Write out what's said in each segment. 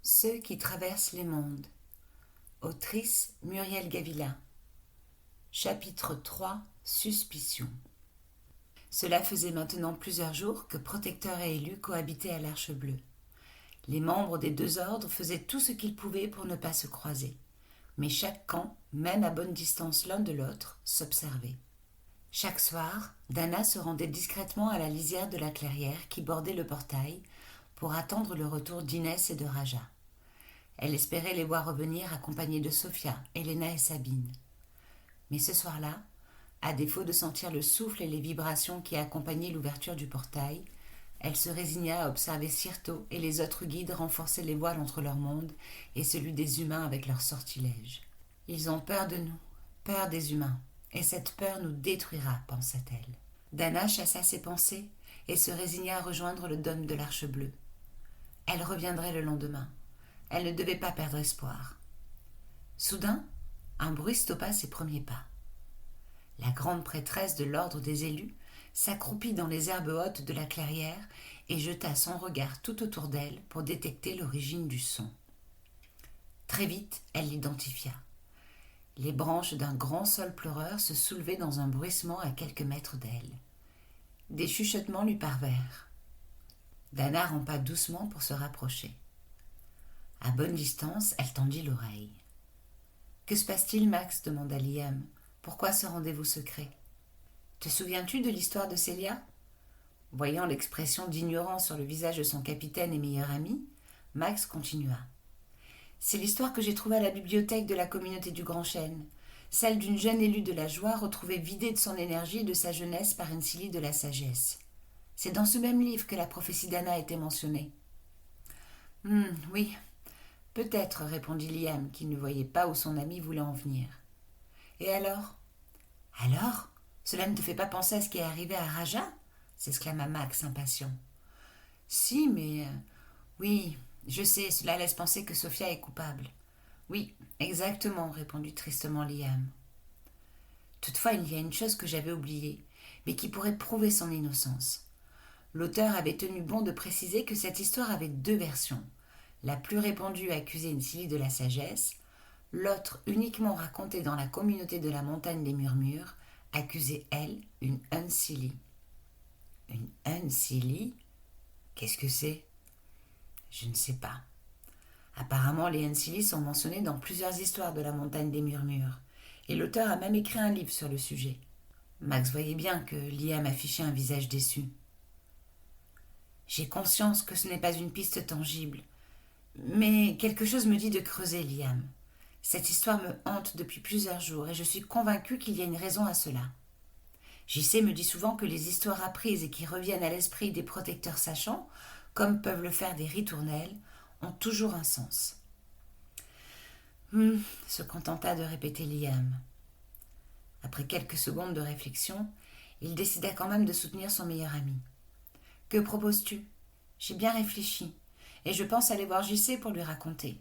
Ceux qui traversent les mondes. Autrice Muriel Gavilla. Chapitre 3. Suspicion. Cela faisait maintenant plusieurs jours que Protecteur et Élu cohabitaient à l'Arche Bleue. Les membres des deux ordres faisaient tout ce qu'ils pouvaient pour ne pas se croiser. Mais chaque camp, même à bonne distance l'un de l'autre, s'observait. Chaque soir, Dana se rendait discrètement à la lisière de la clairière qui bordait le portail pour attendre le retour d'Inès et de Raja. Elle espérait les voir revenir accompagnées de Sophia, Elena et Sabine. Mais ce soir-là, à défaut de sentir le souffle et les vibrations qui accompagnaient l'ouverture du portail, elle se résigna à observer Sirto et les autres guides renforcer les voiles entre leur monde et celui des humains avec leurs sortilèges. « Ils ont peur de nous, peur des humains, et cette peur nous détruira, pensa-t-elle. Dana chassa ses pensées et se résigna à rejoindre le dôme de l'Arche Bleue. Elle reviendrait le lendemain. Elle ne devait pas perdre espoir. Soudain, un bruit stoppa ses premiers pas. La grande prêtresse de l'ordre des élus s'accroupit dans les herbes hautes de la clairière et jeta son regard tout autour d'elle pour détecter l'origine du son. Très vite, elle l'identifia. Les branches d'un grand saule pleureur se soulevaient dans un bruissement à quelques mètres d'elle. Des chuchotements lui parvinrent. Dana rampa doucement pour se rapprocher. À bonne distance, elle tendit l'oreille. « Que se passe-t-il, Max » demanda Liam. « Pourquoi ce rendez-vous secret ?»« Te souviens-tu de l'histoire de Célia ?» Voyant l'expression d'ignorance sur le visage de son capitaine et meilleur ami, Max continua. « C'est l'histoire que j'ai trouvée à la bibliothèque de la communauté du Grand Chêne, celle d'une jeune élue de la joie retrouvée vidée de son énergie et de sa jeunesse par une Silly de la sagesse. C'est dans ce même livre que la prophétie d'Anna a été mentionnée. »« Oui. » Peut-être, répondit Liam, qui ne voyait pas où son ami voulait en venir. Et alors ? Alors ? Cela ne te fait pas penser à ce qui est arrivé à Raja ? S'exclama Max, impatient. Si, mais... Oui, je sais, cela laisse penser que Sophia est coupable. Oui, exactement, répondit tristement Liam. Toutefois, il y a une chose que j'avais oubliée, mais qui pourrait prouver son innocence. L'auteur avait tenu bon de préciser que cette histoire avait deux versions. La plus répandue accusait une Silly de la sagesse, l'autre, uniquement racontée dans la communauté de la montagne des murmures, accusait, elle, une Unsilly. Une Unsilly ? Qu'est-ce que c'est ? Je ne sais pas. Apparemment, les Unsilly sont mentionnés dans plusieurs histoires de la montagne des murmures, et l'auteur a même écrit un livre sur le sujet. Max voyait bien que Liam affichait un visage déçu. J'ai conscience que ce n'est pas une piste tangible, mais quelque chose me dit de creuser, Liam. Cette histoire me hante depuis plusieurs jours et je suis convaincue qu'il y a une raison à cela. JC me dit souvent que les histoires apprises et qui reviennent à l'esprit des protecteurs sachants, comme peuvent le faire des ritournelles, ont toujours un sens. Se contenta de répéter Liam. Après quelques secondes de réflexion, il décida quand même de soutenir son meilleur ami. « Que proposes-tu ? J'ai bien réfléchi. Et je pense aller voir JC pour lui raconter.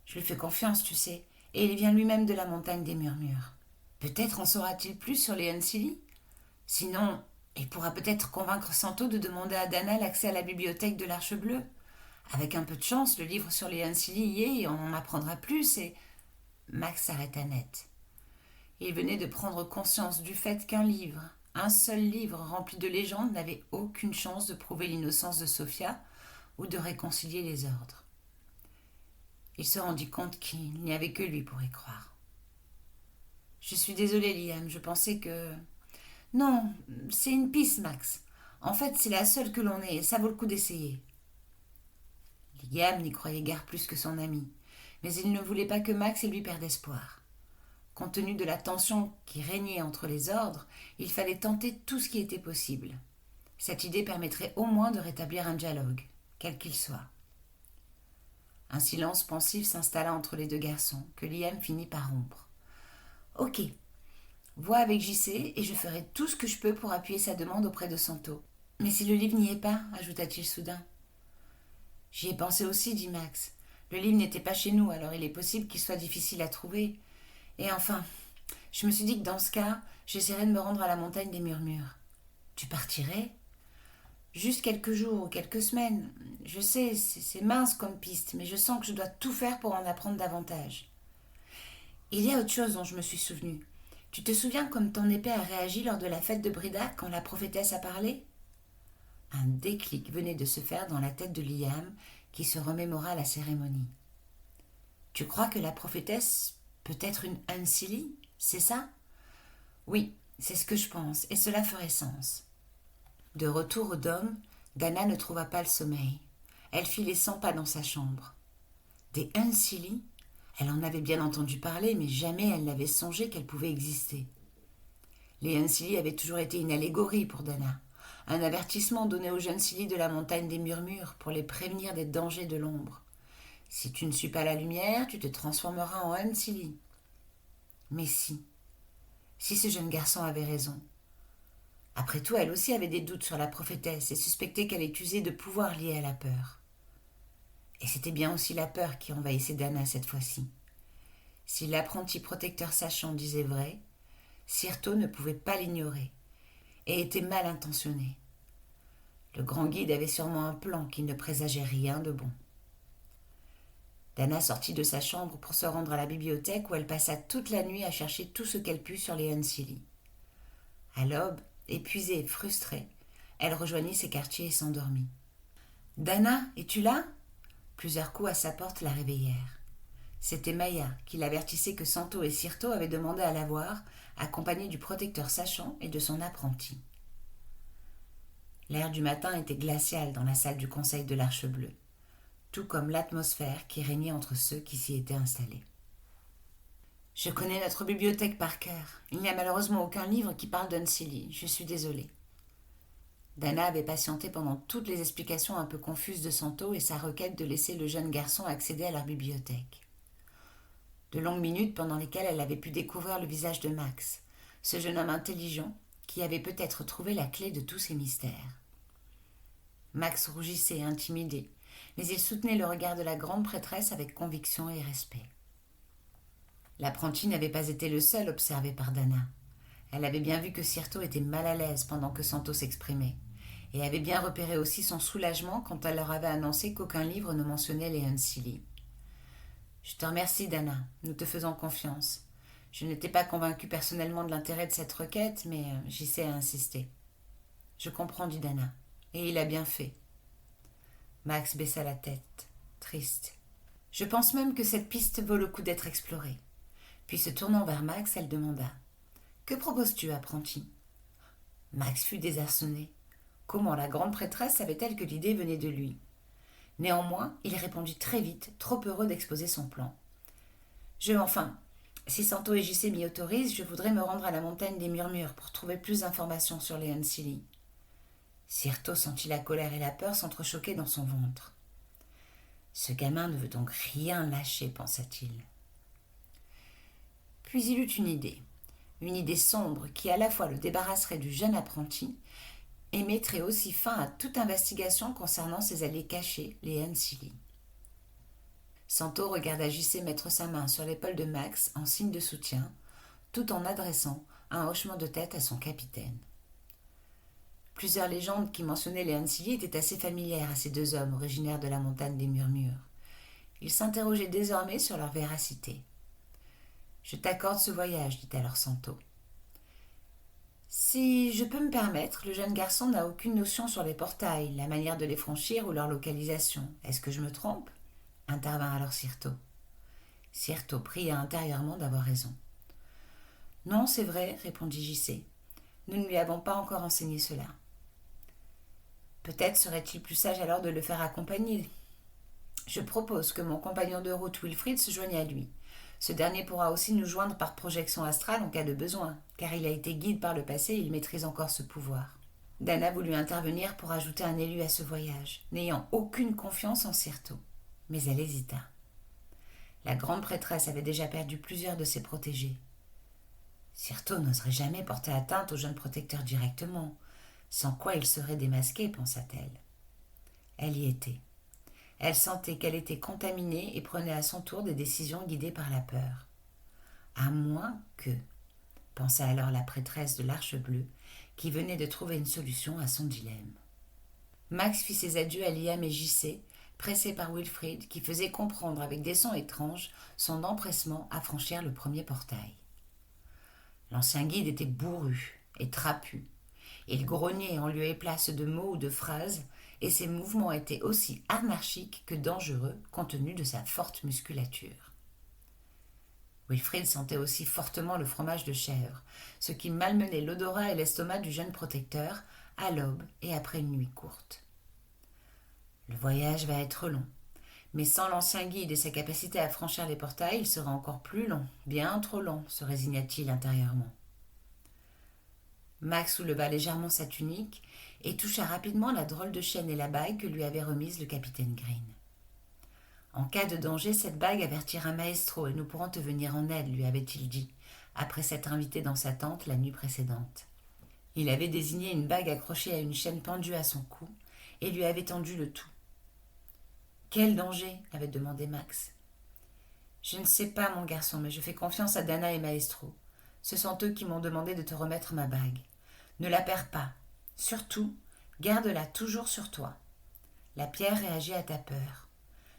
Je lui fais confiance, tu sais, et il vient lui-même de la montagne des murmures. Peut-être en saura-t-il plus sur les Unsilly ? Sinon, il pourra peut-être convaincre Santo de demander à Dana l'accès à la bibliothèque de l'Arche Bleue. Avec un peu de chance, le livre sur les Unsilly y est et on en apprendra plus et... » Max s'arrêta net. Il venait de prendre conscience du fait qu'un livre, un seul livre rempli de légendes, n'avait aucune chance de prouver l'innocence de Sophia ou de réconcilier les ordres. Il se rendit compte qu'il n'y avait que lui pour y croire. « Je suis désolée, Liam, je pensais que... » « Non, c'est une piste, Max. En fait, c'est la seule que l'on ait, et ça vaut le coup d'essayer. » Liam n'y croyait guère plus que son ami, mais il ne voulait pas que Max et lui perdent espoir. Compte tenu de la tension qui régnait entre les ordres, il fallait tenter tout ce qui était possible. Cette idée permettrait au moins de rétablir un dialogue, quel qu'il soit. Un silence pensif s'installa entre les deux garçons, que Liam finit par rompre. « Ok, vois avec JC et je ferai tout ce que je peux pour appuyer sa demande auprès de Santo. Mais si le livre n'y est pas, ajouta-t-il soudain. J'y ai pensé aussi, dit Max. Le livre n'était pas chez nous, alors il est possible qu'il soit difficile à trouver. Et enfin, je me suis dit que dans ce cas, j'essaierais de me rendre à la montagne des murmures. Tu partirais ? Juste quelques jours ou quelques semaines. Je sais, c'est mince comme piste, mais je sens que je dois tout faire pour en apprendre davantage. Il y a autre chose dont je me suis souvenu. Tu te souviens comme ton épée a réagi lors de la fête de Brida quand la prophétesse a parlé? Un déclic venait de se faire dans la tête de Liam qui se remémora la cérémonie. Tu crois que la prophétesse peut être une Unseelie, c'est ça? Oui, c'est ce que je pense, et cela ferait sens. De retour au dôme, Dana ne trouva pas le sommeil. Elle fit les 100 pas dans sa chambre. Des Unseelie? Elle en avait bien entendu parler, mais jamais elle n'avait songé qu'elles pouvaient exister. Les Unseelie avaient toujours été une allégorie pour Dana, un avertissement donné aux jeunes Silly de la montagne des murmures pour les prévenir des dangers de l'ombre. Si tu ne suis pas la lumière, tu te transformeras en Unseelie. Mais si ce jeune garçon avait raison. Après tout, elle aussi avait des doutes sur la prophétesse et suspectait qu'elle ait usé de pouvoirs liés à la peur. Et c'était bien aussi la peur qui envahissait Dana cette fois-ci. Si l'apprenti protecteur sachant disait vrai, Sirto ne pouvait pas l'ignorer et était mal intentionné. Le grand guide avait sûrement un plan qui ne présageait rien de bon. Dana sortit de sa chambre pour se rendre à la bibliothèque où elle passa toute la nuit à chercher tout ce qu'elle put sur les Unseelie. À l'aube, épuisée et frustrée, elle rejoignit ses quartiers et s'endormit. « Dana, es-tu là ?» Plusieurs coups à sa porte la réveillèrent. C'était Maya qui l'avertissait que Santo et Sirto avaient demandé à la voir, accompagnée du protecteur sachant et de son apprenti. L'air du matin était glacial dans la salle du conseil de l'Arche bleue, tout comme l'atmosphère qui régnait entre ceux qui s'y étaient installés. Je connais notre bibliothèque par cœur. Il n'y a malheureusement aucun livre qui parle d'Unseelie. Je suis désolée. Dana avait patienté pendant toutes les explications un peu confuses de Santo et sa requête de laisser le jeune garçon accéder à leur bibliothèque. De longues minutes pendant lesquelles elle avait pu découvrir le visage de Max, ce jeune homme intelligent qui avait peut-être trouvé la clé de tous ces mystères. Max rougissait, intimidé, mais il soutenait le regard de la grande prêtresse avec conviction et respect. L'apprenti n'avait pas été le seul observé par Dana. Elle avait bien vu que Sirto était mal à l'aise pendant que Santo s'exprimait, et avait bien repéré aussi son soulagement quand elle leur avait annoncé qu'aucun livre ne mentionnait les Unseelie. « Je te remercie, Dana, nous te faisons confiance. Je n'étais pas convaincue personnellement de l'intérêt de cette requête, mais JC a insisté. »« Je comprends, dit Dana, et il a bien fait. » Max baissa la tête, triste. « Je pense même que cette piste vaut le coup d'être explorée. » Puis se tournant vers Max, elle demanda « Que proposes-tu, apprenti ?» Max fut désarçonné. Comment la grande prêtresse savait-elle que l'idée venait de lui? Néanmoins, il répondit très vite, trop heureux d'exposer son plan. Si Santo et JC m'y autorisent, je voudrais me rendre à la montagne des murmures pour trouver plus d'informations sur les Unseelie. Sirto sentit la colère et la peur s'entrechoquer dans son ventre. Ce gamin ne veut donc rien lâcher, pensa-t-il. Puis il eut une idée sombre qui à la fois le débarrasserait du jeune apprenti et mettrait aussi fin à toute investigation concernant ses alliés cachés, les Unseelie. Santo regarda JC mettre sa main sur l'épaule de Max en signe de soutien, tout en adressant un hochement de tête à son capitaine. Plusieurs légendes qui mentionnaient les Unseelie étaient assez familières à ces deux hommes originaires de la montagne des murmures. Il s'interrogeait désormais sur leur véracité. « Je t'accorde ce voyage, dit alors Santo. Si je peux me permettre, le jeune garçon n'a aucune notion sur les portails, la manière de les franchir ou leur localisation. Est-ce que je me trompe ? Intervint alors Sirto. Sirto pria intérieurement d'avoir raison. Non, c'est vrai, répondit JC. Nous ne lui avons pas encore enseigné cela. Peut-être serait-il plus sage alors de le faire accompagner. Je propose que mon compagnon de route Wilfrid se joigne à lui. Ce dernier pourra aussi nous joindre par projection astrale en cas de besoin, car il a été guide par le passé et il maîtrise encore ce pouvoir. Dana voulut intervenir pour ajouter un élu à ce voyage, n'ayant aucune confiance en Sirto. Mais elle hésita. La grande prêtresse avait déjà perdu plusieurs de ses protégés. Sirto n'oserait jamais porter atteinte au jeune protecteur directement, sans quoi il serait démasqué, pensa-t-elle. Elle y était. Elle sentait qu'elle était contaminée et prenait à son tour des décisions guidées par la peur. À moins que, pensa alors la prêtresse de l'Arche bleue, qui venait de trouver une solution à son dilemme. Max fit ses adieux à Liam et JC, pressé par Wilfrid, qui faisait comprendre avec des sons étranges son empressement à franchir le premier portail. L'ancien guide était bourru et trapu. Il grognait en lieu et place de mots ou de phrases, et ses mouvements étaient aussi anarchiques que dangereux compte tenu de sa forte musculature. Wilfrid sentait aussi fortement le fromage de chèvre, ce qui malmenait l'odorat et l'estomac du jeune protecteur à l'aube et après une nuit courte. Le voyage va être long, mais sans l'ancien guide et sa capacité à franchir les portails, il sera encore plus long, bien trop long, se résigna-t-il intérieurement. Max souleva légèrement sa tunique et toucha rapidement la drôle de chaîne et la bague que lui avait remise le capitaine Green. En cas de danger, cette bague avertira un maestro et nous pourrons te venir en aide, lui avait-il dit, après s'être invité dans sa tente la nuit précédente. Il avait désigné une bague accrochée à une chaîne pendue à son cou et lui avait tendu le tout. Quel danger avait demandé Max. Je ne sais pas, mon garçon, mais je fais confiance à Dana et Maestro. Ce sont eux qui m'ont demandé de te remettre ma bague. Ne la perds pas. Surtout, garde-la toujours sur toi. La pierre réagit à ta peur.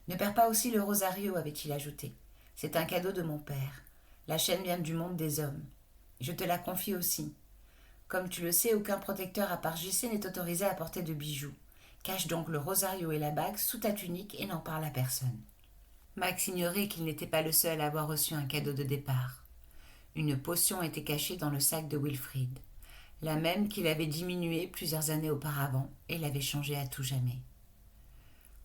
Ne perds pas aussi le rosario, avait-il ajouté. C'est un cadeau de mon père. La chaîne vient du monde des hommes. Je te la confie aussi. Comme tu le sais, aucun protecteur à part JC n'est autorisé à porter de bijoux. Cache donc le rosario et la bague sous ta tunique et n'en parle à personne. Max ignorait qu'il n'était pas le seul à avoir reçu un cadeau de départ. Une potion était cachée dans le sac de Wilfrid, la même qu'il avait diminuée plusieurs années auparavant et l'avait changée à tout jamais.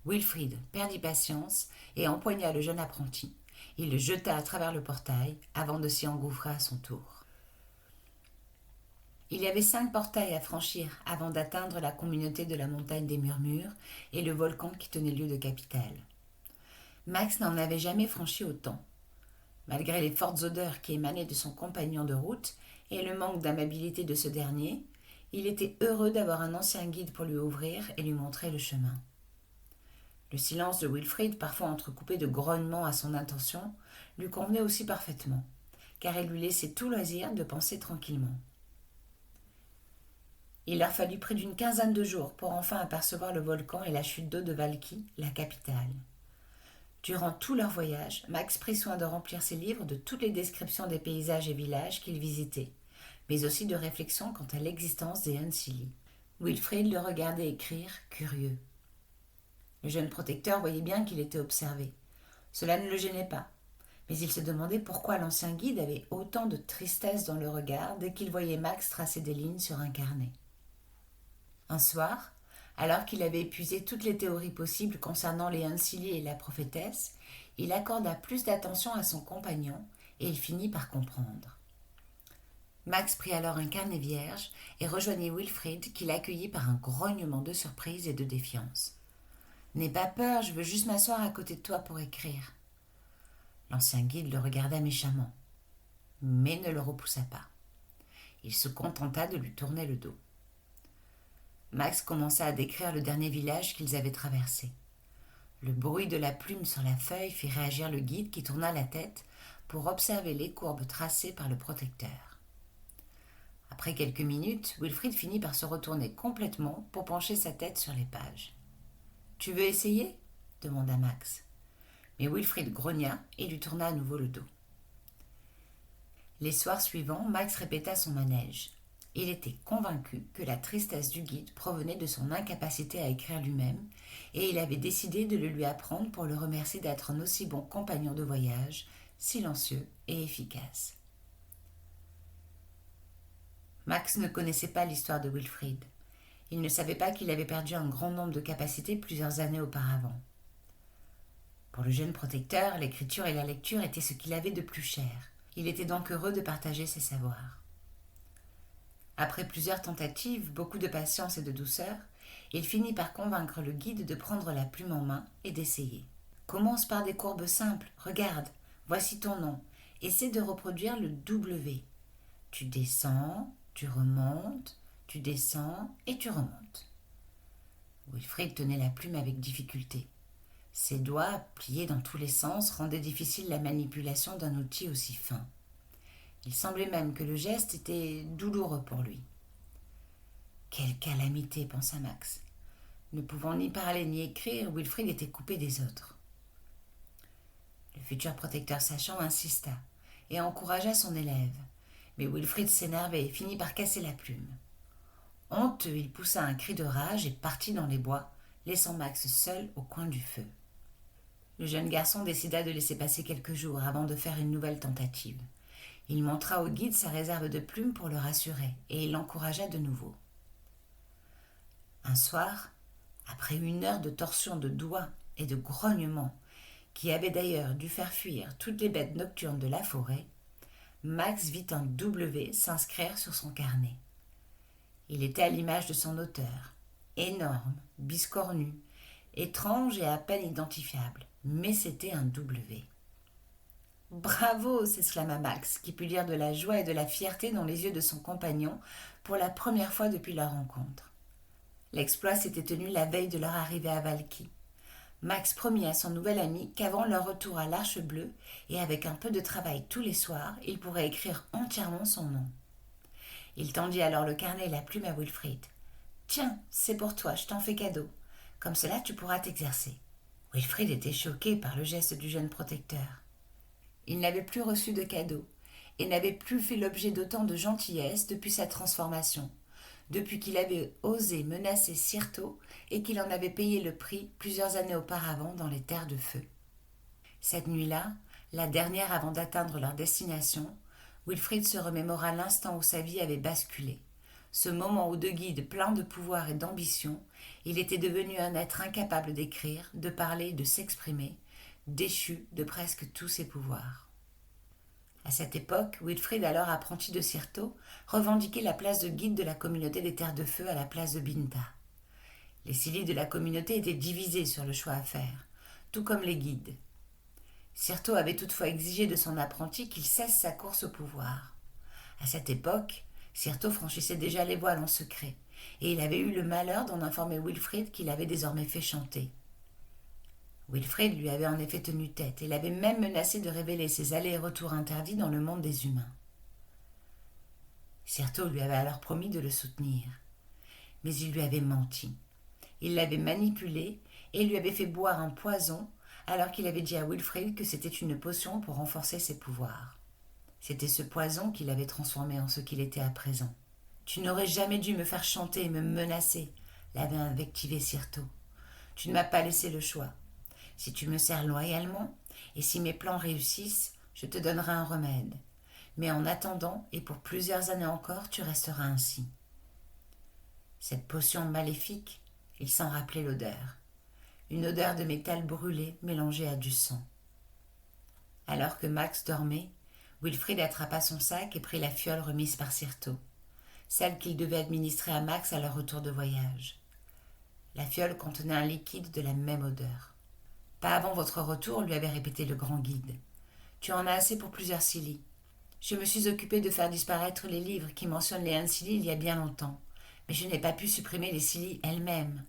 Wilfrid perdit patience et empoigna le jeune apprenti. Il le jeta à travers le portail avant de s'y engouffrer à son tour. Il y avait 5 portails à franchir avant d'atteindre la communauté de la montagne des Murmures et le volcan qui tenait lieu de capitale. Max n'en avait jamais franchi autant. Malgré les fortes odeurs qui émanaient de son compagnon de route et le manque d'amabilité de ce dernier, il était heureux d'avoir un ancien guide pour lui ouvrir et lui montrer le chemin. Le silence de Wilfrid, parfois entrecoupé de grognements à son intention, lui convenait aussi parfaitement, car il lui laissait tout loisir de penser tranquillement. Il leur fallut près d'une quinzaine de jours pour enfin apercevoir le volcan et la chute d'eau de Valky, la capitale. Durant tout leur voyage, Max prit soin de remplir ses livres de toutes les descriptions des paysages et villages qu'il visitait, mais aussi de réflexions quant à l'existence des Unseelie. Wilfrid le regardait écrire, curieux. Le jeune protecteur voyait bien qu'il était observé. Cela ne le gênait pas, mais il se demandait pourquoi l'ancien guide avait autant de tristesse dans le regard dès qu'il voyait Max tracer des lignes sur un carnet. Un soir, alors qu'il avait épuisé toutes les théories possibles concernant les Unseelie et la prophétesse, il accorda plus d'attention à son compagnon et il finit par comprendre. Max prit alors un carnet vierge et rejoignit Wilfrid qui l'accueillit par un grognement de surprise et de défiance. « N'aie pas peur, je veux juste m'asseoir à côté de toi pour écrire. » L'ancien guide le regarda méchamment, mais ne le repoussa pas. Il se contenta de lui tourner le dos. Max commença à décrire le dernier village qu'ils avaient traversé. Le bruit de la plume sur la feuille fit réagir le guide qui tourna la tête pour observer les courbes tracées par le protecteur. Après quelques minutes, Wilfrid finit par se retourner complètement pour pencher sa tête sur les pages. « Tu veux essayer ?» demanda Max. Mais Wilfrid grogna et lui tourna à nouveau le dos. Les soirs suivants, Max répéta son manège. Il était convaincu que la tristesse du guide provenait de son incapacité à écrire lui-même, et il avait décidé de le lui apprendre pour le remercier d'être un aussi bon compagnon de voyage, silencieux et efficace. Max ne connaissait pas l'histoire de Wilfrid. Il ne savait pas qu'il avait perdu un grand nombre de capacités plusieurs années auparavant. Pour le jeune protecteur, l'écriture et la lecture étaient ce qu'il avait de plus cher. Il était donc heureux de partager ses savoirs. Après plusieurs tentatives, beaucoup de patience et de douceur, il finit par convaincre le guide de prendre la plume en main et d'essayer. Commence par des courbes simples. Regarde, voici ton nom. Essaie de reproduire le W. Tu descends, tu remontes, tu descends et tu remontes. Wilfrid tenait la plume avec difficulté. Ses doigts, pliés dans tous les sens, rendaient difficile la manipulation d'un outil aussi fin. Il semblait même que le geste était douloureux pour lui. « Quelle calamité !» pensa Max. Ne pouvant ni parler ni écrire, Wilfrid était coupé des autres. Le futur protecteur sachant insista et encouragea son élève, mais Wilfrid s'énervait et finit par casser la plume. Honteux, il poussa un cri de rage et partit dans les bois, laissant Max seul au coin du feu. Le jeune garçon décida de laisser passer quelques jours avant de faire une nouvelle tentative. Il montra au guide sa réserve de plumes pour le rassurer, et il l'encouragea de nouveau. Un soir, après 1 heure de torsion de doigts et de grognements, qui avaient d'ailleurs dû faire fuir toutes les bêtes nocturnes de la forêt, Max vit un W s'inscrire sur son carnet. Il était à l'image de son auteur, énorme, biscornu, étrange et à peine identifiable, mais c'était un W. « Bravo !» s'exclama Max, qui put lire de la joie et de la fierté dans les yeux de son compagnon pour la première fois depuis leur rencontre. L'exploit s'était tenu la veille de leur arrivée à Valky. Max promit à son nouvel ami qu'avant leur retour à l'Arche Bleue, et avec un peu de travail tous les soirs, il pourrait écrire entièrement son nom. Il tendit alors le carnet et la plume à Wilfrid. « Tiens, c'est pour toi, je t'en fais cadeau. Comme cela, tu pourras t'exercer. » Wilfrid était choqué par le geste du jeune protecteur. Il n'avait plus reçu de cadeau et n'avait plus fait l'objet d'autant de gentillesse depuis sa transformation, depuis qu'il avait osé menacer Cyrto et qu'il en avait payé le prix plusieurs années auparavant dans les terres de feu. Cette nuit-là, la dernière avant d'atteindre leur destination, Wilfrid se remémora l'instant où sa vie avait basculé, ce moment où de guide plein de pouvoir et d'ambition, il était devenu un être incapable d'écrire, de parler, de s'exprimer, déchu de presque tous ses pouvoirs. À cette époque, Wilfrid, alors apprenti de Cyrto, revendiquait la place de guide de la communauté des Terres de Feu à la place de Binta. Les Scilly de la communauté étaient divisés sur le choix à faire, tout comme les guides. Cyrto avait toutefois exigé de son apprenti qu'il cesse sa course au pouvoir. À cette époque, Cyrto franchissait déjà les voiles en secret, et il avait eu le malheur d'en informer Wilfrid qu'il avait désormais fait chanter. Wilfrid lui avait en effet tenu tête et l'avait même menacé de révéler ses allers et retours interdits dans le monde des humains. Cyrto lui avait alors promis de le soutenir, mais il lui avait menti. Il l'avait manipulé et lui avait fait boire un poison alors qu'il avait dit à Wilfrid que c'était une potion pour renforcer ses pouvoirs. C'était ce poison qui l'avait transformé en ce qu'il était à présent. « Tu n'aurais jamais dû me faire chanter et me menacer », l'avait invectivé Cyrto. « Tu ne m'as pas laissé le choix. Si tu me sers loyalement, et si mes plans réussissent, je te donnerai un remède. Mais en attendant, et pour plusieurs années encore, tu resteras ainsi. » Cette potion maléfique, il s'en rappelait l'odeur. Une odeur de métal brûlé mélangée à du sang. Alors que Max dormait, Wilfrid attrapa son sac et prit la fiole remise par Cyrto, celle qu'il devait administrer à Max à leur retour de voyage. La fiole contenait un liquide de la même odeur. « Pas avant votre retour, » lui avait répété le grand guide. « Tu en as assez pour plusieurs Scilly. Je me suis occupé de faire disparaître les livres qui mentionnent les Unseelie il y a bien longtemps, mais je n'ai pas pu supprimer les Scilly elles-mêmes.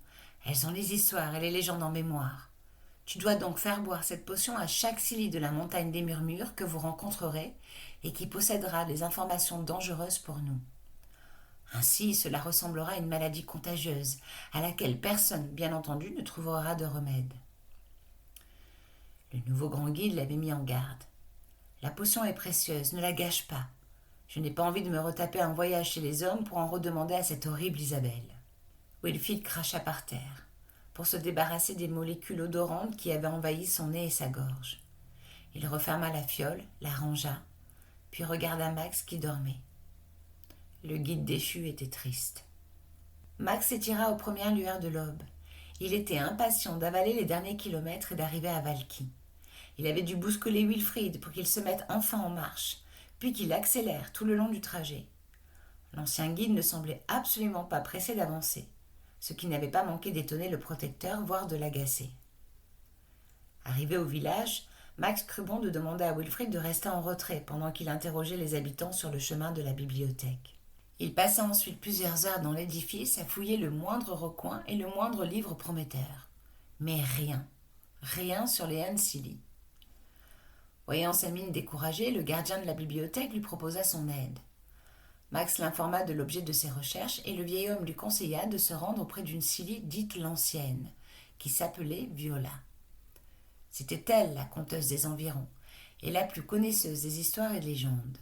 Elles ont les histoires et les légendes en mémoire. Tu dois donc faire boire cette potion à chaque Scilly de la montagne des murmures que vous rencontrerez et qui possédera des informations dangereuses pour nous. Ainsi, cela ressemblera à une maladie contagieuse, à laquelle personne, bien entendu, ne trouvera de remède. » Le nouveau grand guide l'avait mis en garde. « La potion est précieuse, ne la gâche pas. Je n'ai pas envie de me retaper un voyage chez les hommes pour en redemander à cette horrible Isabelle. » Wilfrid cracha par terre, pour se débarrasser des molécules odorantes qui avaient envahi son nez et sa gorge. Il referma la fiole, la rangea, puis regarda Max qui dormait. Le guide déchu était triste. Max s'étira aux premières lueurs de l'aube. Il était impatient d'avaler les derniers kilomètres et d'arriver à Valky. Il avait dû bousculer Wilfrid pour qu'il se mette enfin en marche, puis qu'il accélère tout le long du trajet. L'ancien guide ne semblait absolument pas pressé d'avancer, ce qui n'avait pas manqué d'étonner le protecteur, voire de l'agacer. Arrivé au village, Max crut bon de demander à Wilfrid de rester en retrait pendant qu'il interrogeait les habitants sur le chemin de la bibliothèque. Il passa ensuite plusieurs heures dans l'édifice à fouiller le moindre recoin et le moindre livre prometteur. Mais rien sur les Unseelie. Voyant sa mine découragée, le gardien de la bibliothèque lui proposa son aide. Max l'informa de l'objet de ses recherches et le vieil homme lui conseilla de se rendre auprès d'une Silly dite l'ancienne, qui s'appelait Viola. C'était elle la conteuse des environs et la plus connaisseuse des histoires et légendes.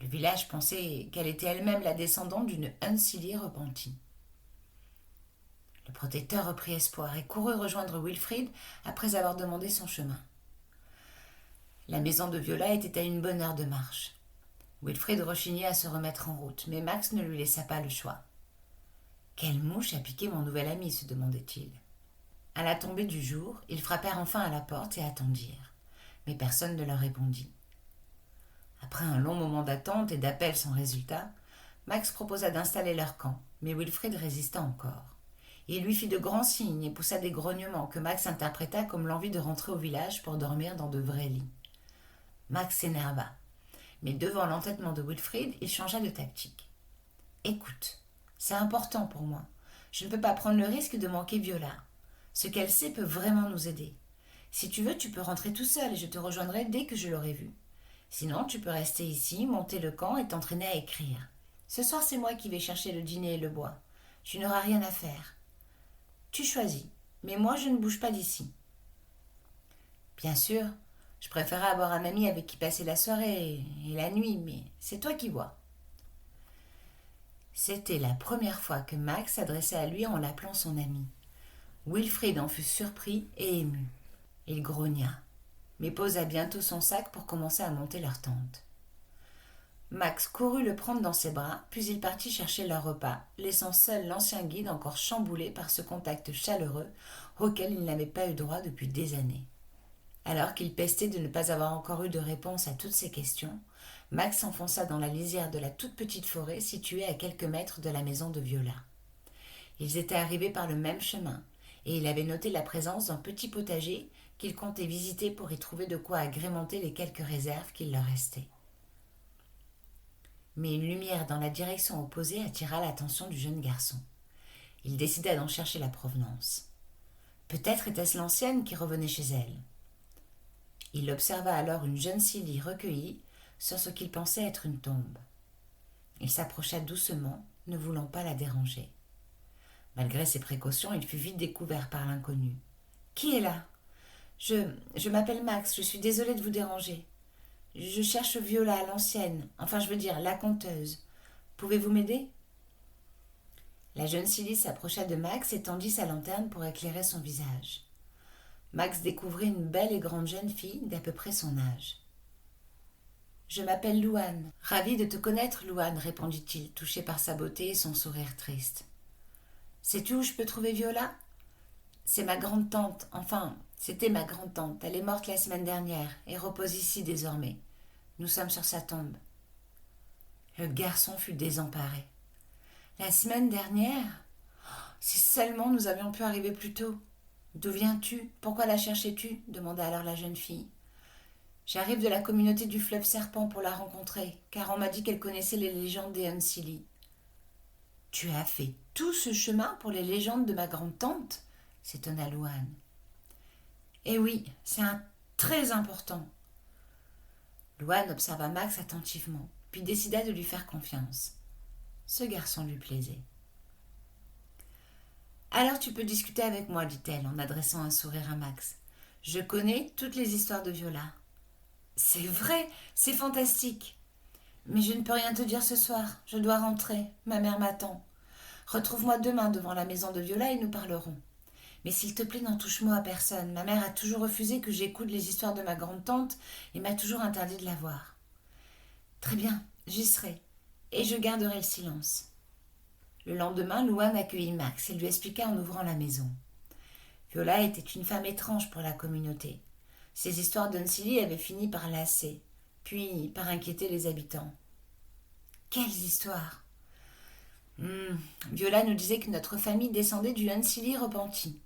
Le village pensait qu'elle était elle-même la descendante d'une Unsilly repentie. Le protecteur reprit espoir et courut rejoindre Wilfrid après avoir demandé son chemin. La maison de Viola était à une bonne heure de marche. Wilfrid rechigna à se remettre en route, mais Max ne lui laissa pas le choix. « Quelle mouche a piqué mon nouvel ami ?» se demandait-il. À la tombée du jour, ils frappèrent enfin à la porte et attendirent, mais personne ne leur répondit. Après un long moment d'attente et d'appel sans résultat, Max proposa d'installer leur camp, mais Wilfrid résista encore. Il lui fit de grands signes et poussa des grognements que Max interpréta comme l'envie de rentrer au village pour dormir dans de vrais lits. Max s'énerva, mais devant l'entêtement de Wilfrid, il changea de tactique. « Écoute, c'est important pour moi. Je ne peux pas prendre le risque de manquer Viola. Ce qu'elle sait peut vraiment nous aider. Si tu veux, tu peux rentrer tout seul et je te rejoindrai dès que je l'aurai vue. Sinon, tu peux rester ici, monter le camp et t'entraîner à écrire. Ce soir, c'est moi qui vais chercher le dîner et le bois. Tu n'auras rien à faire. Tu choisis, mais moi, je ne bouge pas d'ici. » Bien sûr, je préférais avoir un ami avec qui passer la soirée et la nuit, mais c'est toi qui vois. C'était la première fois que Max s'adressait à lui en l'appelant son ami. Wilfrid en fut surpris et ému. Il grogna, mais posa bientôt son sac pour commencer à monter leur tente. Max courut le prendre dans ses bras, puis il partit chercher leur repas, laissant seul l'ancien guide encore chamboulé par ce contact chaleureux auquel il n'avait pas eu droit depuis des années. Alors qu'il pestait de ne pas avoir encore eu de réponse à toutes ses questions, Max s'enfonça dans la lisière de la toute petite forêt située à quelques mètres de la maison de Viola. Ils étaient arrivés par le même chemin, et il avait noté la présence d'un petit potager qu'il comptait visiter pour y trouver de quoi agrémenter les quelques réserves qu'il leur restait. Mais une lumière dans la direction opposée attira l'attention du jeune garçon. Il décida d'en chercher la provenance. Peut-être était-ce l'ancienne qui revenait chez elle. Il observa alors une jeune Silly recueillie sur ce qu'il pensait être une tombe. Il s'approcha doucement, ne voulant pas la déranger. Malgré ses précautions, il fut vite découvert par l'inconnu. « Qui est là ? Je m'appelle Max, je suis désolée de vous déranger. Je cherche Viola, l'ancienne, enfin je veux dire la conteuse. Pouvez-vous m'aider ?» La jeune Silly s'approcha de Max et tendit sa lanterne pour éclairer son visage. Max découvrit une belle et grande jeune fille d'à peu près son âge. « Je m'appelle Louane. Ravi de te connaître, Louane, répondit-il, touché par sa beauté et son sourire triste. Sais-tu où je peux trouver Viola ? C'est ma grande-tante, enfin, c'était ma grande-tante. Elle est morte la semaine dernière et repose ici désormais. Nous sommes sur sa tombe. » Le garçon fut désemparé. « La semaine dernière ? Si seulement nous avions pu arriver plus tôt. D'où viens-tu ? Pourquoi la cherchais-tu ? Demanda alors la jeune fille. J'arrive de la communauté du fleuve Serpent pour la rencontrer, car on m'a dit qu'elle connaissait les légendes des Unsilly. Tu as fait tout ce chemin pour les légendes de ma grande-tante ? S'étonna Louane. Eh oui, c'est très important. Louane observa Max attentivement, puis décida de lui faire confiance. Ce garçon lui plaisait. Alors tu peux discuter avec moi, dit-elle en adressant un sourire à Max. Je connais toutes les histoires de Viola. C'est vrai, c'est fantastique. Mais je ne peux rien te dire ce soir, je dois rentrer, ma mère m'attend. Retrouve-moi demain devant la maison de Viola et nous parlerons. Mais s'il te plaît, n'en touche-moi à personne. Ma mère a toujours refusé que j'écoute les histoires de ma grande-tante et m'a toujours interdit de la voir. Très bien, j'y serai, et je garderai le silence. Le lendemain, Louane accueillit Max et lui expliqua en ouvrant la maison. Viola était une femme étrange pour la communauté. Ses histoires d'Unsilly avaient fini par lasser, puis par inquiéter les habitants. Quelles histoires ? Viola nous disait que notre famille descendait du Unsilly repenti,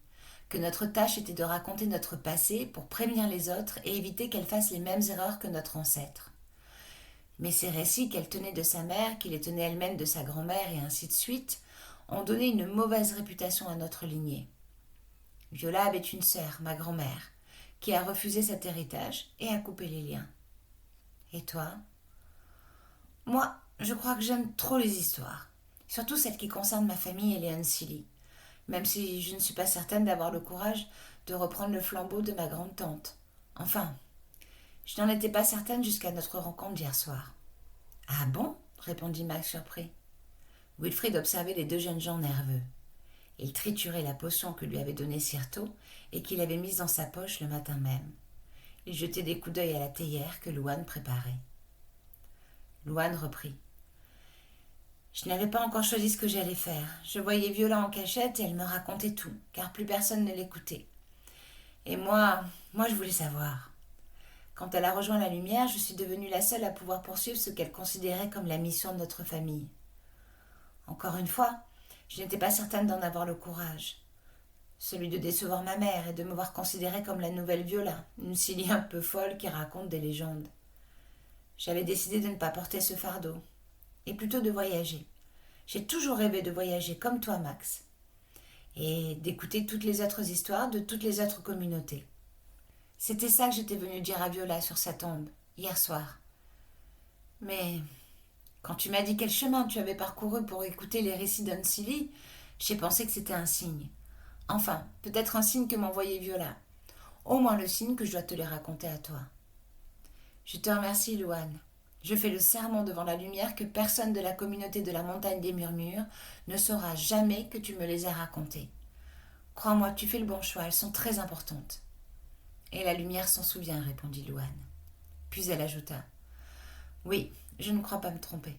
que notre tâche était de raconter notre passé pour prévenir les autres et éviter qu'elles fassent les mêmes erreurs que notre ancêtre. Mais ces récits qu'elle tenait de sa mère, qu'il les tenait elle-même de sa grand-mère et ainsi de suite, ont donné une mauvaise réputation à notre lignée. Viola avait une sœur, ma grand-mère, qui a refusé cet héritage et a coupé les liens. Et toi ? Moi, je crois que j'aime trop les histoires. Surtout celles qui concernent ma famille et les Unsilly. Même si je ne suis pas certaine d'avoir le courage de reprendre le flambeau de ma grande-tante. Enfin, je n'en étais pas certaine jusqu'à notre rencontre d'hier soir. Ah bon répondit Max surpris. Wilfrid observait les deux jeunes gens nerveux. Il triturait la potion que lui avait donnée Cyrto et qu'il avait mise dans sa poche le matin même. Il jetait des coups d'œil à la théière que Louane préparait. Louane reprit. Je n'avais pas encore choisi ce que j'allais faire. Je voyais Viola en cachette et elle me racontait tout, car plus personne ne l'écoutait. Et moi je voulais savoir. Quand elle a rejoint la lumière, je suis devenue la seule à pouvoir poursuivre ce qu'elle considérait comme la mission de notre famille. Encore une fois, je n'étais pas certaine d'en avoir le courage. Celui de décevoir ma mère et de me voir considérée comme la nouvelle Viola, une Silly un peu folle qui raconte des légendes. J'avais décidé de ne pas porter ce fardeau, et plutôt de voyager. J'ai toujours rêvé de voyager comme toi, Max, et d'écouter toutes les autres histoires de toutes les autres communautés. C'était ça que j'étais venue dire à Viola sur sa tombe, hier soir. Mais quand tu m'as dit quel chemin tu avais parcouru pour écouter les récits d'Unsilly, j'ai pensé que c'était un signe. Enfin, peut-être un signe que m'envoyait Viola. Au moins le signe que je dois te les raconter à toi. Je te remercie, Louane. Je fais le serment devant la lumière que personne de la communauté de la montagne des murmures ne saura jamais que tu me les as racontées. Crois-moi, tu fais le bon choix, elles sont très importantes. Et la lumière s'en souvient, répondit Louane. Puis elle ajouta. Oui, je ne crois pas me tromper.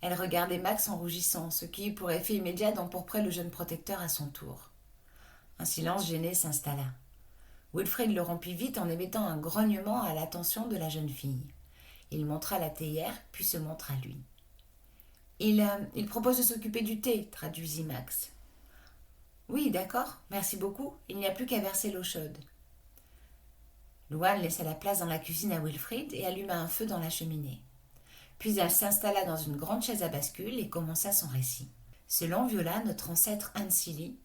Elle regardait Max en rougissant, ce qui eut pour effet immédiat d'empourprer le jeune protecteur à son tour. Un silence gêné s'installa. Wilfrid le rompit vite en émettant un grognement à l'attention de la jeune fille. Il montra la théière, puis se montra lui. Il propose de s'occuper du thé, traduisit Max. Oui, d'accord, merci beaucoup. Il n'y a plus qu'à verser l'eau chaude. Louane laissa la place dans la cuisine à Wilfrid et alluma un feu dans la cheminée. Puis elle s'installa dans une grande chaise à bascule et commença son récit. Selon Viola, notre ancêtre Unsilly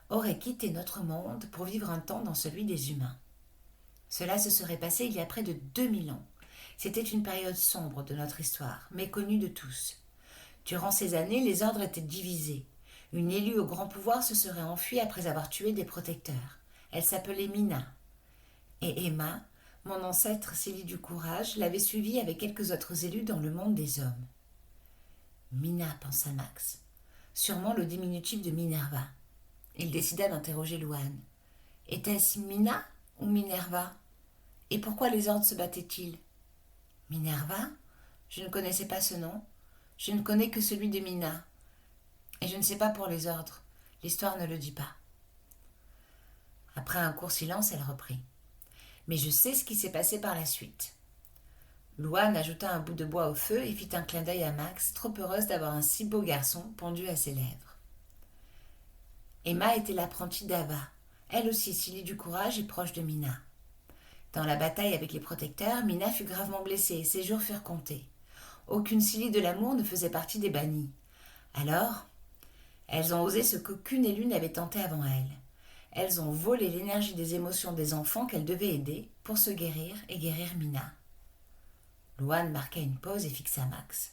aurait quitté notre monde pour vivre un temps dans celui des humains. Cela se serait passé il y a près de 2000 ans. C'était une période sombre de notre histoire, méconnue de tous. Durant ces années, les ordres étaient divisés. Une élue au grand pouvoir se serait enfuie après avoir tué des protecteurs. Elle s'appelait Mina. Et Emma, mon ancêtre Silly du courage, l'avait suivie avec quelques autres élus dans le monde des hommes. Mina, pensa Max. Sûrement le diminutif de Minerva. Il décida d'interroger Louane. Était-ce Mina ou Minerva? Et pourquoi les ordres se battaient-ils? Minerva? Je ne connaissais pas ce nom. Je ne connais que celui de Mina. Et je ne sais pas pour les ordres. L'histoire ne le dit pas. Après un court silence, elle reprit. Mais je sais ce qui s'est passé par la suite. Louane ajouta un bout de bois au feu et fit un clin d'œil à Max, trop heureuse d'avoir un si beau garçon pendu à ses lèvres. Emma était l'apprentie d'Ava, elle aussi Silly du courage et proche de Mina. Dans la bataille avec les protecteurs, Mina fut gravement blessée et ses jours furent comptés. Aucune Silly de l'amour ne faisait partie des bannis. Alors, elles ont osé ce qu'aucune élue n'avait tenté avant elles. Elles ont volé l'énergie des émotions des enfants qu'elles devaient aider pour se guérir et guérir Mina. Louane marqua une pause et fixa Max.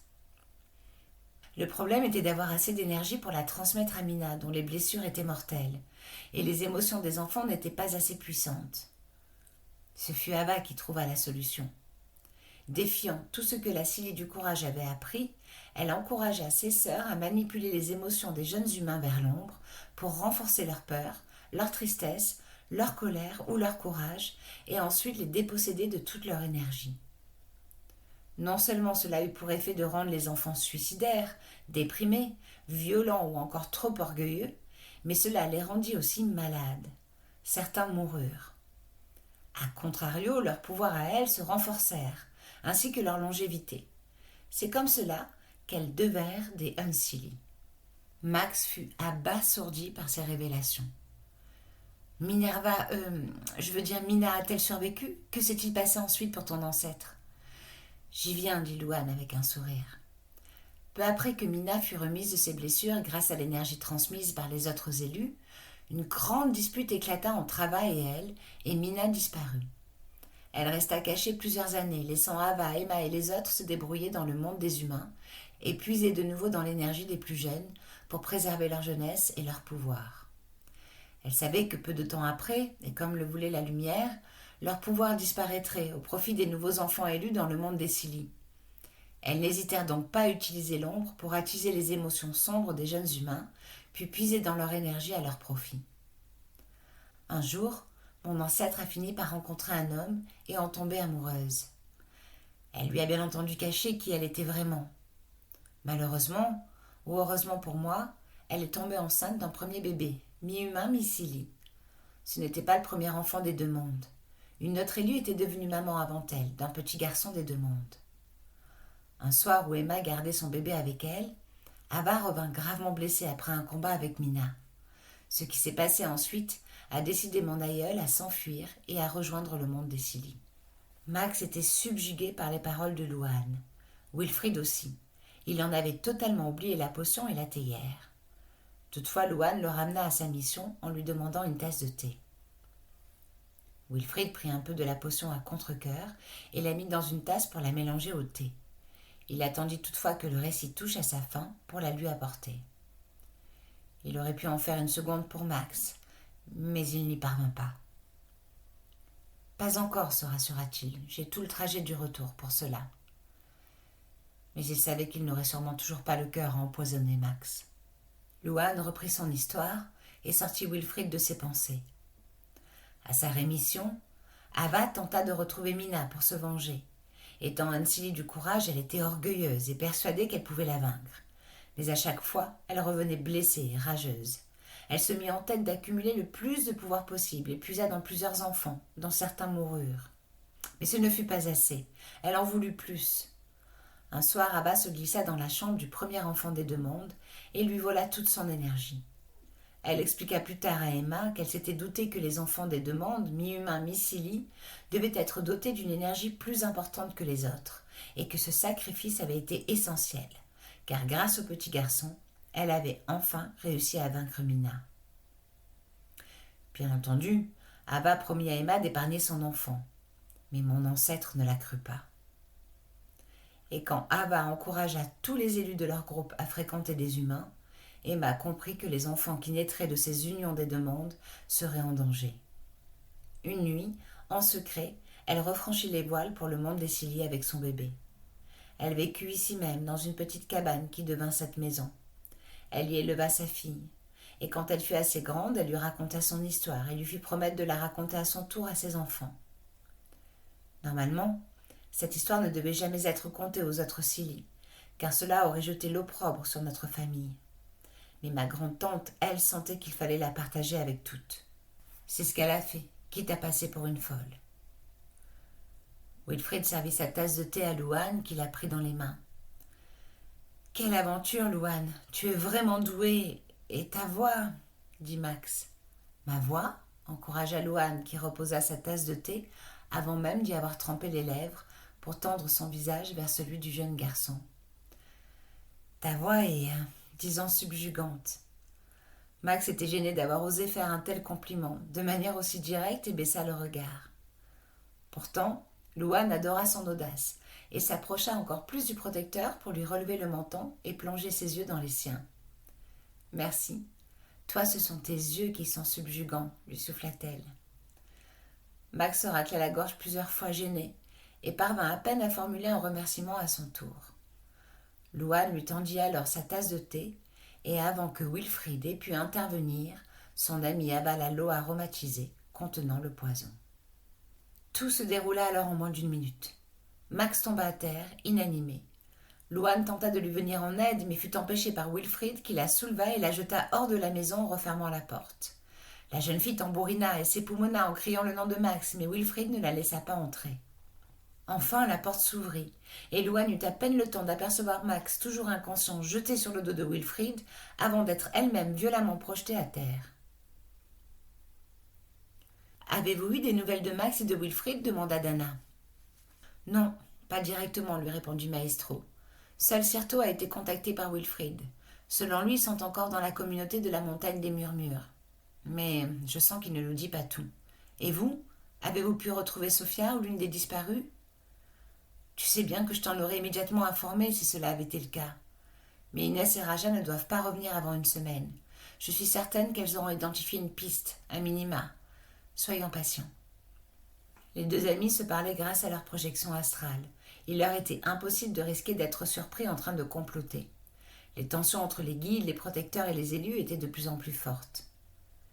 Le problème était d'avoir assez d'énergie pour la transmettre à Mina, dont les blessures étaient mortelles, et les émotions des enfants n'étaient pas assez puissantes. Ce fut Ava qui trouva la solution. Défiant tout ce que la Silly du courage avait appris, elle encouragea ses sœurs à manipuler les émotions des jeunes humains vers l'ombre pour renforcer leur peur, leur tristesse, leur colère ou leur courage, et ensuite les déposséder de toute leur énergie. Non seulement cela eut pour effet de rendre les enfants suicidaires, déprimés, violents ou encore trop orgueilleux, mais cela les rendit aussi malades. Certains moururent. A contrario, leurs pouvoirs à elles se renforcèrent, ainsi que leur longévité. C'est comme cela qu'elles devinrent des Unsilly. Max fut abasourdi par ces révélations. Mina a-t-elle survécu? Que s'est-il passé ensuite pour ton ancêtre? J'y viens, dit Louane avec un sourire. Peu après que Mina fut remise de ses blessures grâce à l'énergie transmise par les autres élus, une grande dispute éclata entre Ava et elle, et Mina disparut. Elle resta cachée plusieurs années, laissant Ava, Emma et les autres se débrouiller dans le monde des humains et puiser de nouveau dans l'énergie des plus jeunes pour préserver leur jeunesse et leur pouvoir. Elle savait que peu de temps après, et comme le voulait la lumière, leur pouvoir disparaîtrait au profit des nouveaux enfants élus dans le monde des Scilly. Elles n'hésitèrent donc pas à utiliser l'ombre pour attiser les émotions sombres des jeunes humains, puis puiser dans leur énergie à leur profit. Un jour, mon ancêtre a fini par rencontrer un homme et en tomber amoureuse. Elle lui a bien entendu cacher qui elle était vraiment. Malheureusement, ou heureusement pour moi, elle est tombée enceinte d'un premier bébé, mi-humain, mi-Scilly. Ce n'était pas le premier enfant des deux mondes. Une autre élue était devenue maman avant elle, d'un petit garçon des deux mondes. Un soir où Emma gardait son bébé avec elle, Ava revint gravement blessée après un combat avec Mina. Ce qui s'est passé ensuite a décidé mon aïeul à s'enfuir et à rejoindre le monde des Scilly. Max était subjugué par les paroles de Louane. Wilfrid aussi. Il en avait totalement oublié la potion et la théière. Toutefois, Louane le ramena à sa mission en lui demandant une tasse de thé. Wilfrid prit un peu de la potion à contre-cœur et la mit dans une tasse pour la mélanger au thé. Il attendit toutefois que le récit touche à sa fin pour la lui apporter. Il aurait pu en faire une seconde pour Max, mais il n'y parvint pas. « Pas encore, se rassura-t-il, j'ai tout le trajet du retour pour cela. » Mais il savait qu'il n'aurait sûrement toujours pas le cœur à empoisonner Max. Louane reprit son histoire et sortit Wilfrid de ses pensées. À sa rémission, Ava tenta de retrouver Mina pour se venger. Étant un Scilly du courage, elle était orgueilleuse et persuadée qu'elle pouvait la vaincre. Mais à chaque fois, elle revenait blessée et rageuse. Elle se mit en tête d'accumuler le plus de pouvoir possible et puisa dans plusieurs enfants, dont certains moururent. Mais ce ne fut pas assez. Elle en voulut plus. Un soir, Ava se glissa dans la chambre du premier enfant des deux mondes et lui vola toute son énergie. Elle expliqua plus tard à Emma qu'elle s'était doutée que les enfants des deux mondes, mi-humains, mi-Scilly, devaient être dotés d'une énergie plus importante que les autres, et que ce sacrifice avait été essentiel, car grâce au petit garçon, elle avait enfin réussi à vaincre Mina. Bien entendu, Ava promit à Emma d'épargner son enfant, mais mon ancêtre ne la crut pas. Et quand Ava encouragea tous les élus de leur groupe à fréquenter des humains, Emma comprit que les enfants qui naîtraient de ces unions des deux mondes seraient en danger. Une nuit, en secret, elle refranchit les voiles pour le monde des Scilly avec son bébé. Elle vécut ici même, dans une petite cabane qui devint cette maison. Elle y éleva sa fille, et quand elle fut assez grande, elle lui raconta son histoire et lui fit promettre de la raconter à son tour à ses enfants. Normalement, cette histoire ne devait jamais être contée aux autres Scilly, car cela aurait jeté l'opprobre sur notre famille. Mais ma grande-tante, elle, sentait qu'il fallait la partager avec toutes. C'est ce qu'elle a fait, quitte à passer pour une folle. Wilfrid servit sa tasse de thé à Louane, qui la prit dans les mains. « Quelle aventure, Louane! Tu es vraiment douée. Et ta voix ?» dit Max. « Ma voix ?» encouragea Louane, qui reposa sa tasse de thé avant même d'y avoir trempé les lèvres pour tendre son visage vers celui du jeune garçon. « Ta voix est, disons, subjugante. » Max était gêné d'avoir osé faire un tel compliment, de manière aussi directe, et baissa le regard. Pourtant, Louane adora son audace, et s'approcha encore plus du protecteur pour lui relever le menton et plonger ses yeux dans les siens. « Merci. Toi, ce sont tes yeux qui sont subjugants, lui souffla-t-elle. Max se racla la gorge plusieurs fois gêné, et parvint à peine à formuler un remerciement à son tour. Louane lui tendit alors sa tasse de thé, et avant que Wilfrid ait pu intervenir, son ami avala l'eau aromatisée contenant le poison. Tout se déroula alors en moins d'1 minute. Max tomba à terre, inanimé. Louane tenta de lui venir en aide, mais fut empêchée par Wilfrid qui la souleva et la jeta hors de la maison en refermant la porte. La jeune fille tambourina et s'époumonna en criant le nom de Max, mais Wilfrid ne la laissa pas entrer. Enfin, la porte s'ouvrit, et Louane eut à peine le temps d'apercevoir Max, toujours inconscient, jeté sur le dos de Wilfrid, avant d'être elle-même violemment projetée à terre. « Avez-vous eu des nouvelles de Max et de Wilfrid ?» demanda Dana. « Non, pas directement, » lui répondit Maestro. « Seul Cyrto a été contacté par Wilfrid. Selon lui, ils sont encore dans la communauté de la montagne des murmures. Mais je sens qu'il ne nous dit pas tout. Et vous, Avez-vous pu retrouver Sophia ou l'une des disparues? Tu sais bien que je t'en aurais immédiatement informé si cela avait été le cas. Mais Inès et Raja ne doivent pas revenir avant une semaine. Je suis certaine qu'elles auront identifié une piste, un minima. Soyons patients. Les deux amis se parlaient grâce à leur projection astrale. Il leur était impossible de risquer d'être surpris en train de comploter. Les tensions entre les guides, les protecteurs et les élus étaient de plus en plus fortes.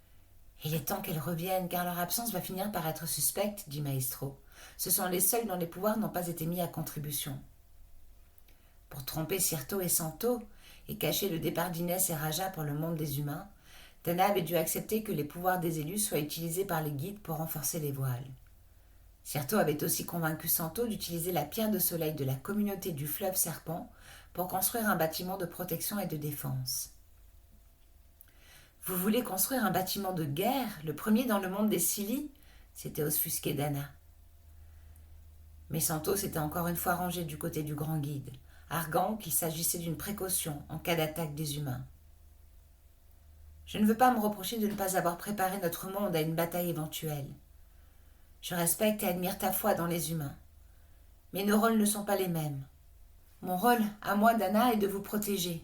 « Il est temps qu'elles reviennent, car leur absence va finir par être suspecte, dit Maestro. Ce sont les seuls dont les pouvoirs n'ont pas été mis à contribution. » Pour tromper Sirto et Santo, et cacher le départ d'Inès et Raja pour le monde des humains, Dana avait dû accepter que les pouvoirs des élus soient utilisés par les guides pour renforcer les voiles. Sirto avait aussi convaincu Santo d'utiliser la pierre de soleil de la communauté du fleuve Serpent pour construire un bâtiment de protection et de défense. « Vous voulez construire un bâtiment de guerre, le premier dans le monde des Scilly ?» s'était offusqué Dana. Mais Santo s'était encore une fois rangé du côté du grand guide, arguant qu'il s'agissait d'une précaution en cas d'attaque des humains. « Je ne veux pas me reprocher de ne pas avoir préparé notre monde à une bataille éventuelle. Je respecte et admire ta foi dans les humains. Mais nos rôles ne sont pas les mêmes. Mon rôle, à moi, Dana, est de vous protéger,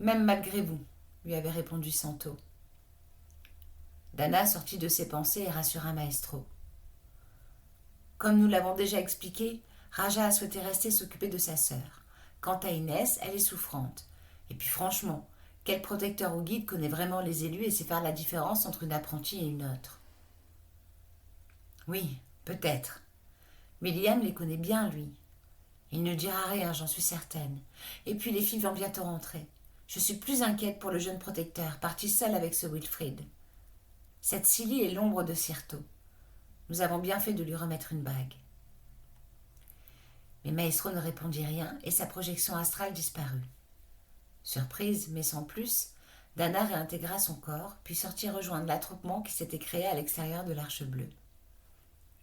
même malgré vous, lui avait répondu Santo. Dana sortit de ses pensées et rassura Maestro. Comme nous l'avons déjà expliqué, Raja a souhaité rester s'occuper de sa sœur. Quant à Inès, elle est souffrante. Et puis franchement, quel protecteur ou guide connaît vraiment les élus et sait faire la différence entre une apprentie et une autre? Oui, peut-être. Mais Liam les connaît bien, lui. Il ne dira rien, j'en suis certaine. Et puis les filles vont bientôt rentrer. Je suis plus inquiète pour le jeune protecteur, parti seul avec ce Wilfrid. Cette Scilly est l'ombre de Sirto. Nous avons bien fait de lui remettre une bague. Mais Maestro ne répondit rien et sa projection astrale disparut. Surprise, mais sans plus, Dana réintégra son corps, puis sortit rejoindre l'attroupement qui s'était créé à l'extérieur de l'Arche bleue.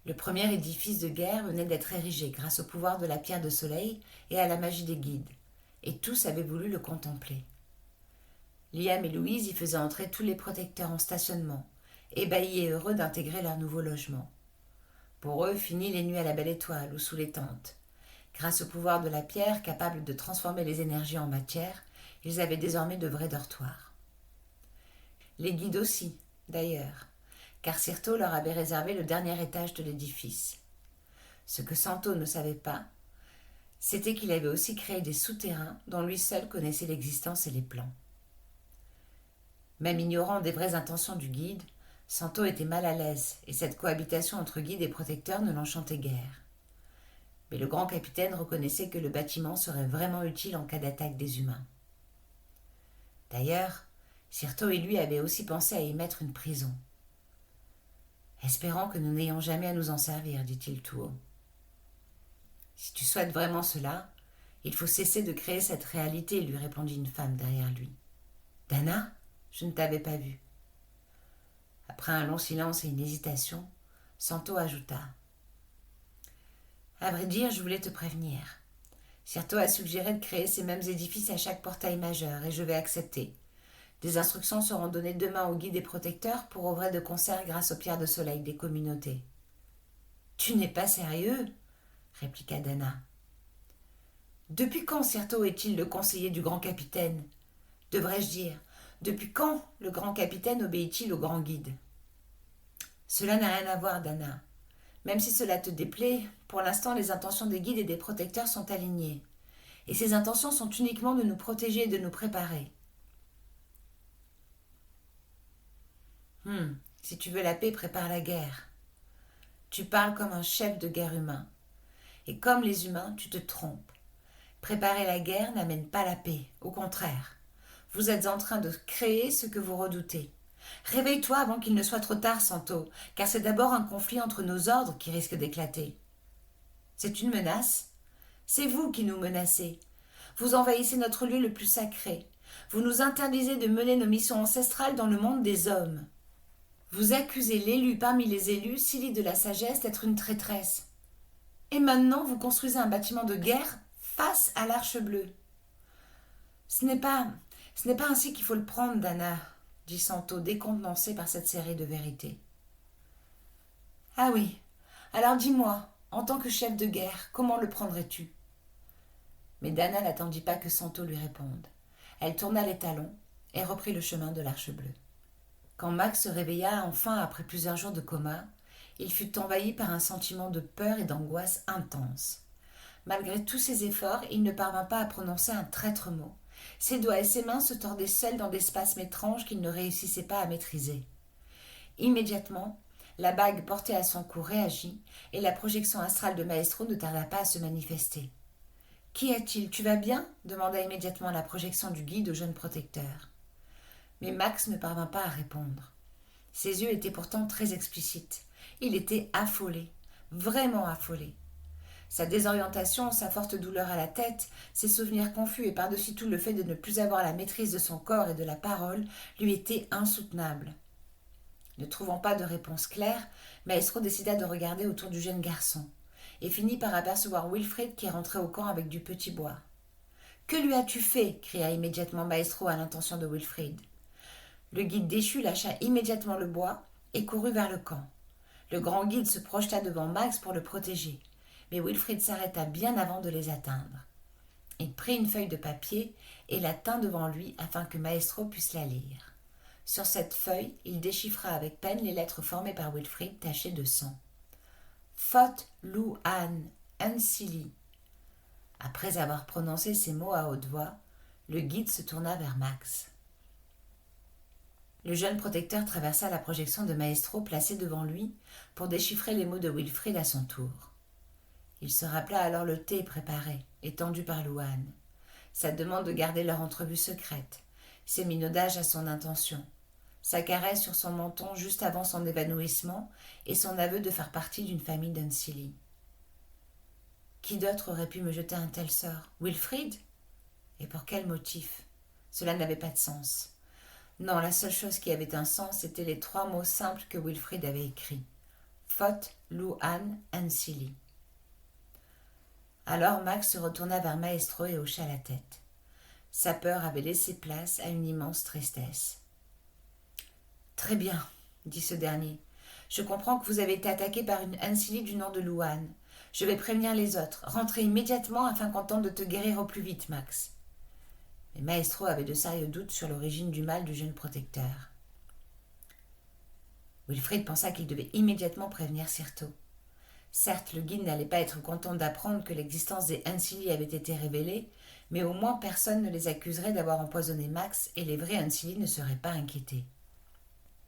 Le premier édifice de guerre venait d'être érigé grâce au pouvoir de la pierre de soleil et à la magie des guides, et tous avaient voulu le contempler. Liam et Louise y faisaient entrer tous les protecteurs en stationnement, ébahis et heureux d'intégrer leur nouveau logement. Pour eux, fini les nuits à la belle étoile ou sous les tentes. Grâce au pouvoir de la pierre, capable de transformer les énergies en matière, ils avaient désormais de vrais dortoirs. Les guides aussi, d'ailleurs, car Sirto leur avait réservé le dernier étage de l'édifice. Ce que Santo ne savait pas, c'était qu'il avait aussi créé des souterrains dont lui seul connaissait l'existence et les plans. Même ignorant des vraies intentions du guide, Santo était mal à l'aise et cette cohabitation entre guide et protecteur ne l'enchantait guère. Mais le grand capitaine reconnaissait que le bâtiment serait vraiment utile en cas d'attaque des humains. D'ailleurs, Sirto et lui avaient aussi pensé à y mettre une prison. « Espérant que nous n'ayons jamais à nous en servir, dit-il tout haut. Si tu souhaites vraiment cela, il faut cesser de créer cette réalité, lui répondit une femme derrière lui. Dana, je ne t'avais pas vue. Après un long silence et une hésitation, Santo ajouta. À vrai dire, je voulais te prévenir. Sirto a suggéré de créer ces mêmes édifices à chaque portail majeur, et je vais accepter. Des instructions seront données demain aux guides et protecteurs pour œuvrer de concert grâce aux pierres de soleil des communautés. Tu n'es pas sérieux, répliqua Dana. Depuis quand Sirto est-il le conseiller du grand capitaine? Devrais-je dire, depuis quand le grand capitaine obéit-il au grand guide? Cela n'a rien à voir, Dana. Même si cela te déplaît, pour l'instant les intentions des guides et des protecteurs sont alignées. Et ces intentions sont uniquement de nous protéger et de nous préparer. Si tu veux la paix, prépare la guerre. Tu parles comme un chef de guerre humain. Et comme les humains, tu te trompes. Préparer la guerre n'amène pas la paix, au contraire. Vous êtes en train de créer ce que vous redoutez. Réveille-toi avant qu'il ne soit trop tard, Santo, car c'est d'abord un conflit entre nos ordres qui risque d'éclater. C'est une menace. C'est vous qui nous menacez. Vous envahissez notre lieu le plus sacré. Vous nous interdisez de mener nos missions ancestrales dans le monde des hommes. Vous accusez l'élu parmi les élus, Scilly de la sagesse, d'être une traîtresse. Et maintenant, vous construisez un bâtiment de guerre face à l'Arche bleue. Ce n'est pas ainsi qu'il faut le prendre, Dana, dit Santo, décontenancé par cette série de vérités. Ah oui, Alors dis-moi, en tant que chef de guerre, comment le prendrais-tu » Mais Dana n'attendit pas que Santo lui réponde. Elle tourna les talons et reprit le chemin de l'Arche bleue. Quand Max se réveilla enfin après plusieurs jours de coma, il fut envahi par un sentiment de peur et d'angoisse intense. Malgré tous ses efforts, il ne parvint pas à prononcer un traître mot. Ses doigts et ses mains se tordaient seuls dans des spasmes étranges qu'il ne réussissait pas à maîtriser. Immédiatement, la bague portée à son cou réagit et la projection astrale de Maestro ne tarda pas à se manifester. « Qu'y a-t-il ? Tu vas bien » demanda immédiatement la projection du guide au jeune protecteur. Mais Max ne parvint pas à répondre. Ses yeux étaient pourtant très explicites. Il était affolé, vraiment affolé. Sa désorientation, sa forte douleur à la tête, ses souvenirs confus et par-dessus tout le fait de ne plus avoir la maîtrise de son corps et de la parole lui étaient insoutenables. Ne trouvant pas de réponse claire, Maestro décida de regarder autour du jeune garçon et finit par apercevoir Wilfrid qui rentrait au camp avec du petit bois. « Que lui as-tu fait » cria immédiatement Maestro à l'intention de Wilfrid. Le guide déchu lâcha immédiatement le bois et courut vers le camp. Le grand guide se projeta devant Max pour le protéger, mais Wilfrid s'arrêta bien avant de les atteindre. Il prit une feuille de papier et la tint devant lui afin que Maestro puisse la lire. Sur cette feuille, il déchiffra avec peine les lettres formées par Wilfrid tachées de sang. Fot Luan Unsili. Après avoir prononcé ces mots à haute voix, le guide se tourna vers Max. Le jeune protecteur traversa la projection de Maestro placée devant lui pour déchiffrer les mots de Wilfrid à son tour. Il se rappela alors le thé préparé, étendu par Louane, sa demande de garder leur entrevue secrète, ses minaudages à son intention, sa caresse sur son menton juste avant son évanouissement et son aveu de faire partie d'une famille d'Unsili. Qui d'autre aurait pu me jeter un tel sort ? Wilfrid ? Et pour quel motif ? Cela n'avait pas de sens. Non, la seule chose qui avait un sens, c'étaient les 3 mots simples que Wilfrid avait écrits. Fot Luan Unsili. Alors Max se retourna vers Maestro et hocha la tête. Sa peur avait laissé place à une immense tristesse. « Très bien, » dit ce dernier. « Je comprends que vous avez été attaqué par une Unsili du nom de Louane. Je vais prévenir les autres. Rentrez immédiatement afin qu'on tente de te guérir au plus vite, Max. » Mais Maestro avait de sérieux doutes sur l'origine du mal du jeune protecteur. Wilfrid pensa qu'il devait immédiatement prévenir Sirto. Certes, le guide n'allait pas être content d'apprendre que l'existence des Unsili avait été révélée, mais au moins personne ne les accuserait d'avoir empoisonné Max et les vrais Unsili ne seraient pas inquiétés.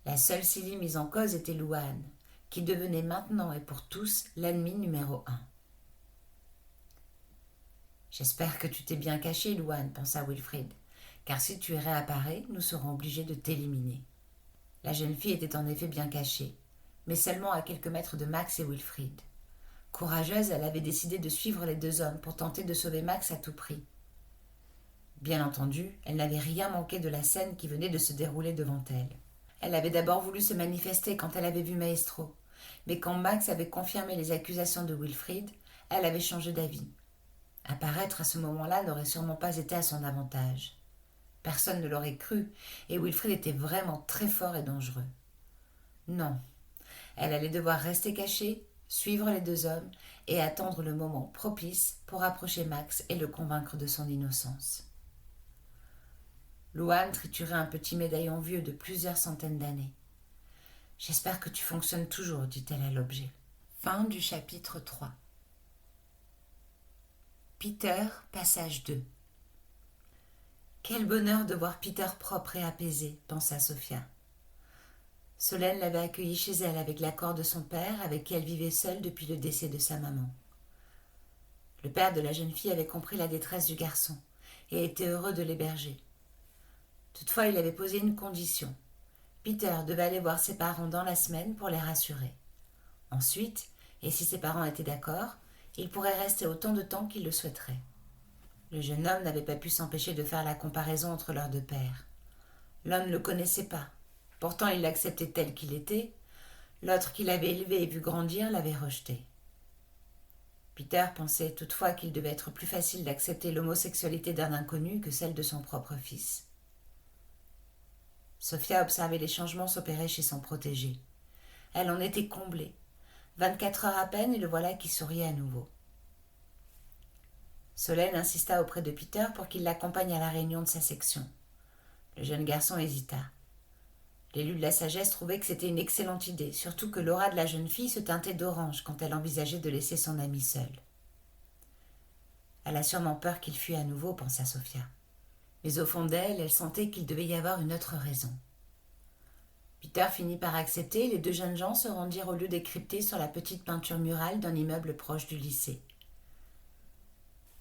La seule Sili mise en cause était Louane, qui devenait maintenant et pour tous l'ennemi numéro 1. « J'espère que tu t'es bien caché, Louane, pensa Wilfrid, car si tu réapparais, nous serons obligés de t'éliminer. » La jeune fille était en effet bien cachée, mais seulement à quelques mètres de Max et Wilfrid. Courageuse, elle avait décidé de suivre les 2 hommes pour tenter de sauver Max à tout prix. Bien entendu, elle n'avait rien manqué de la scène qui venait de se dérouler devant elle. Elle avait d'abord voulu se manifester quand elle avait vu Maestro, mais quand Max avait confirmé les accusations de Wilfrid, elle avait changé d'avis. Apparaître à ce moment-là n'aurait sûrement pas été à son avantage. Personne ne l'aurait cru, et Wilfrid était vraiment très fort et dangereux. Non, elle allait devoir rester cachée, suivre les 2 hommes et attendre le moment propice pour approcher Max et le convaincre de son innocence. Louane triturait un petit médaillon vieux de plusieurs centaines d'années. « J'espère que tu fonctionnes toujours, » dit-elle à l'objet. Fin du chapitre 3. Peter, passage 2. Quel bonheur de voir Peter propre et apaisé, pensa Sophia. Solène l'avait accueilli chez elle avec l'accord de son père, avec qui elle vivait seule depuis le décès de sa maman. Le père de la jeune fille avait compris la détresse du garçon et était heureux de l'héberger. Toutefois, il avait posé une condition. Peter devait aller voir ses parents dans la semaine pour les rassurer. Ensuite, et si ses parents étaient d'accord, il pourrait rester autant de temps qu'il le souhaiterait. Le jeune homme n'avait pas pu s'empêcher de faire la comparaison entre leurs 2 pères. L'un ne le connaissait pas. Pourtant, il l'acceptait tel qu'il était. L'autre qu'il avait élevé et vu grandir l'avait rejeté. Peter pensait toutefois qu'il devait être plus facile d'accepter l'homosexualité d'un inconnu que celle de son propre fils. Sophia observait les changements s'opérer chez son protégé. Elle en était comblée. 24 heures à peine et le voilà qui souriait à nouveau. Solène insista auprès de Peter pour qu'il l'accompagne à la réunion de sa section. Le jeune garçon hésita. L'élu de la sagesse trouvait que c'était une excellente idée, surtout que l'aura de la jeune fille se teintait d'orange quand elle envisageait de laisser son ami seul. Elle a sûrement peur qu'il fuit à nouveau, pensa Sophia. Mais au fond d'elle, elle sentait qu'il devait y avoir une autre raison. Peter finit par accepter et les deux jeunes gens se rendirent au lieu décrypté sur la petite peinture murale d'un immeuble proche du lycée.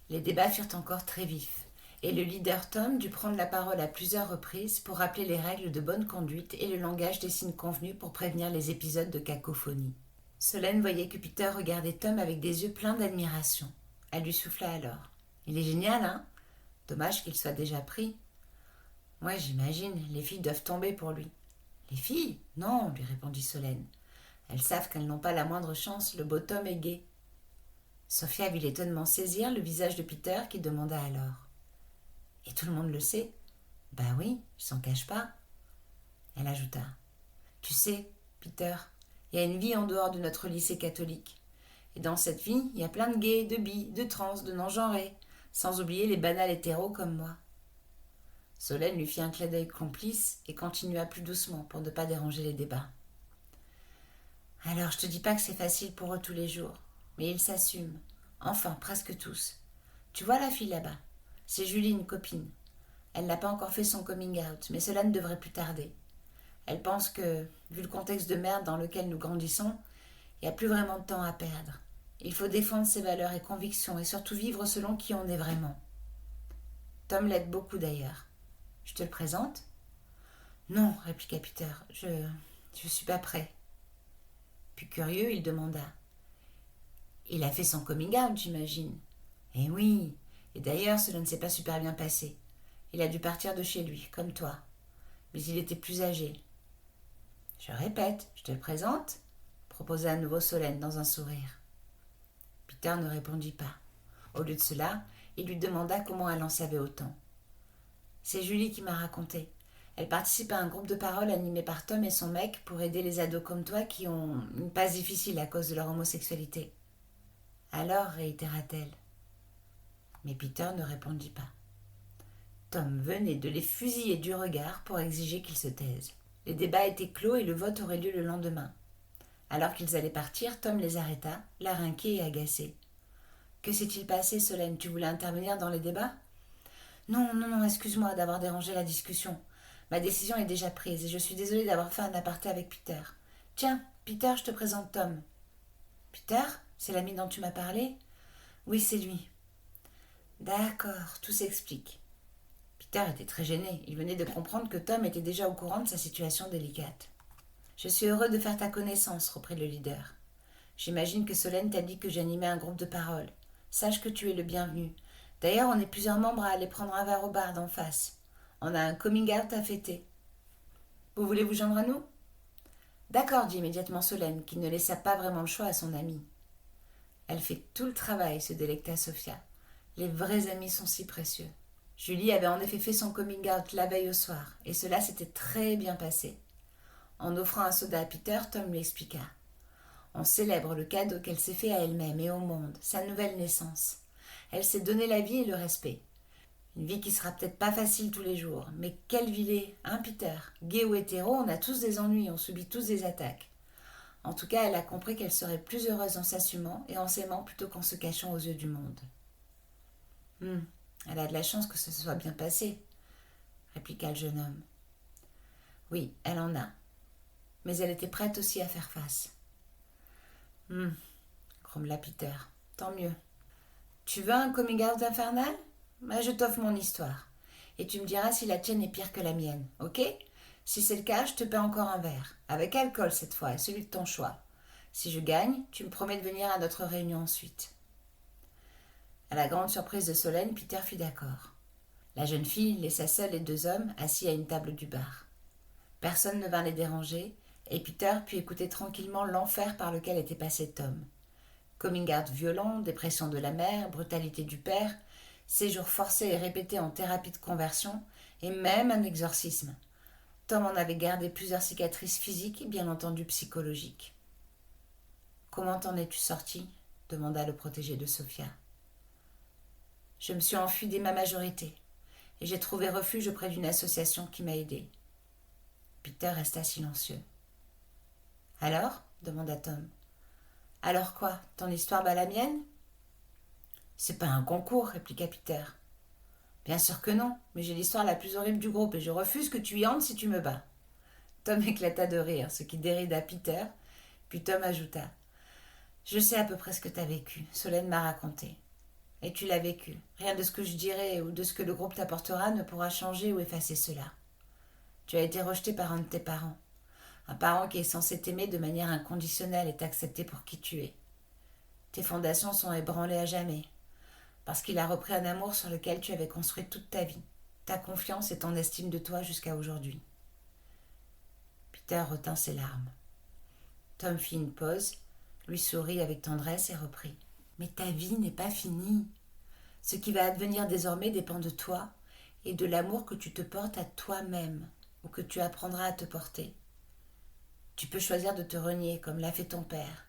Les débats furent encore très vifs, et le leader Tom dut prendre la parole à plusieurs reprises pour rappeler les règles de bonne conduite et le langage des signes convenus pour prévenir les épisodes de cacophonie. Solène voyait que Peter regardait Tom avec des yeux pleins d'admiration. Elle lui souffla alors. « Il est génial, hein ? Dommage qu'il soit déjà pris. »« Ouais, j'imagine, les filles doivent tomber pour lui. »« Les filles ? Non, lui répondit Solène. Elles savent qu'elles n'ont pas la moindre chance, le beau Tom est gai. » Sophia vit l'étonnement saisir le visage de Peter qui demanda alors. « Et tout le monde le sait ? » ?»« Ben oui, je s'en cache pas. » Elle ajouta. « Tu sais, Peter, il y a une vie en dehors de notre lycée catholique. Et dans cette vie, il y a plein de gays, de bi, de trans, de non-genrés, sans oublier les banals hétéros comme moi. » Solène lui fit un clin d'œil complice et continua plus doucement pour ne pas déranger les débats. « Alors, je te dis pas que c'est facile pour eux tous les jours, mais ils s'assument. Enfin, presque tous. Tu vois la fille là-bas ? C'est Julie, une copine. Elle n'a pas encore fait son coming out, mais cela ne devrait plus tarder. Elle pense que, vu le contexte de merde dans lequel nous grandissons, il n'y a plus vraiment de temps à perdre. Il faut défendre ses valeurs et convictions et surtout vivre selon qui on est vraiment. Tom l'aide beaucoup d'ailleurs. Je te le présente ? Non, répliqua Peter, je suis pas prêt. Puis curieux, il demanda. Il a fait son coming out, j'imagine. Eh oui, et d'ailleurs, cela ne s'est pas super bien passé. Il a dû partir de chez lui, comme toi. Mais il était plus âgé. Je répète, je te le présente ? Proposa à nouveau Solène dans un sourire. Peter ne répondit pas. Au lieu de cela, il lui demanda comment elle en savait autant. C'est Julie qui m'a raconté. Elle participe à un groupe de parole animé par Tom et son mec pour aider les ados comme toi qui ont une passe difficile à cause de leur homosexualité. Alors, réitéra-t-elle. Mais Peter ne répondit pas. Tom venait de les fusiller du regard pour exiger qu'ils se taisent. Les débats étaient clos et le vote aurait lieu le lendemain. Alors qu'ils allaient partir, Tom les arrêta, larynqué et agacé. « Que s'est-il passé, Solène ? Tu voulais intervenir dans les débats ? » Non, excuse-moi d'avoir dérangé la discussion. Ma décision est déjà prise et je suis désolée d'avoir fait un aparté avec Peter. Tiens, Peter, je te présente Tom. Peter ? C'est l'ami dont tu m'as parlé ? Oui, c'est lui. D'accord, tout s'explique. Peter était très gêné. Il venait de comprendre que Tom était déjà au courant de sa situation délicate. Je suis heureux de faire ta connaissance, reprit le leader. J'imagine que Solène t'a dit que j'animais un groupe de parole. Sache que tu es le bienvenu. D'ailleurs, on est plusieurs membres à aller prendre un verre au bar d'en face. On a un coming out à fêter. Vous voulez vous joindre à nous ? D'accord, dit immédiatement Solène, qui ne laissa pas vraiment le choix à son amie. Elle fait tout le travail, se délecta Sophia. Les vrais amis sont si précieux. Julie avait en effet fait son coming out la veille au soir, et cela s'était très bien passé. En offrant un soda à Peter, Tom lui expliqua. On célèbre le cadeau qu'elle s'est fait à elle-même et au monde, sa nouvelle naissance. Elle s'est donné la vie et le respect. Une vie qui sera peut-être pas facile tous les jours, mais quelle vie l'est, hein Peter ? Gay ou hétéro, on a tous des ennuis, on subit tous des attaques. En tout cas, elle a compris qu'elle serait plus heureuse en s'assumant et en s'aimant plutôt qu'en se cachant aux yeux du monde. Elle a de la chance que ce soit bien passé, répliqua le jeune homme. Oui, elle en a. Mais elle était prête aussi à faire face. Grommela Peter. Tant mieux. Tu veux un coming out infernal ? Je t'offre mon histoire. Et tu me diras si la tienne est pire que la mienne, ok ? Si c'est le cas, je te paie encore un verre. Avec alcool cette fois, et celui de ton choix. Si je gagne, tu me promets de venir à notre réunion ensuite. À la grande surprise de Solène, Peter fut d'accord. La jeune fille laissa seule les deux hommes assis à une table du bar. Personne ne vint les déranger, et Peter put écouter tranquillement l'enfer par lequel était passé Tom. Coming out violent, dépression de la mère, brutalité du père, séjours forcés et répétés en thérapie de conversion, et même un exorcisme. Tom en avait gardé plusieurs cicatrices physiques et bien entendu psychologiques. Comment t'en es-tu sorti ? Demanda le protégé de Sophia. Je me suis enfui dès ma majorité, et j'ai trouvé refuge auprès d'une association qui m'a aidé. Peter resta silencieux. Alors ? Demanda Tom. Alors quoi ? Ton histoire bat la mienne ? C'est pas un concours, répliqua Peter. Bien sûr que non, mais j'ai l'histoire la plus horrible du groupe et je refuse que tu y entres si tu me bats. Tom éclata de rire, ce qui dérida Peter, puis Tom ajouta. Je sais à peu près ce que t'as vécu, Solène m'a raconté. Et tu l'as vécu. Rien de ce que je dirai ou de ce que le groupe t'apportera ne pourra changer ou effacer cela. Tu as été rejeté par un de tes parents. Un parent qui est censé t'aimer de manière inconditionnelle et t'accepter pour qui tu es. Tes fondations sont ébranlées à jamais, parce qu'il a repris un amour sur lequel tu avais construit toute ta vie, ta confiance et ton estime de toi jusqu'à aujourd'hui. Peter retint ses larmes. Tom fit une pause, lui sourit avec tendresse et reprit. Mais ta vie n'est pas finie. Ce qui va advenir désormais dépend de toi et de l'amour que tu te portes à toi-même ou que tu apprendras à te porter. Tu peux choisir de te renier comme l'a fait ton père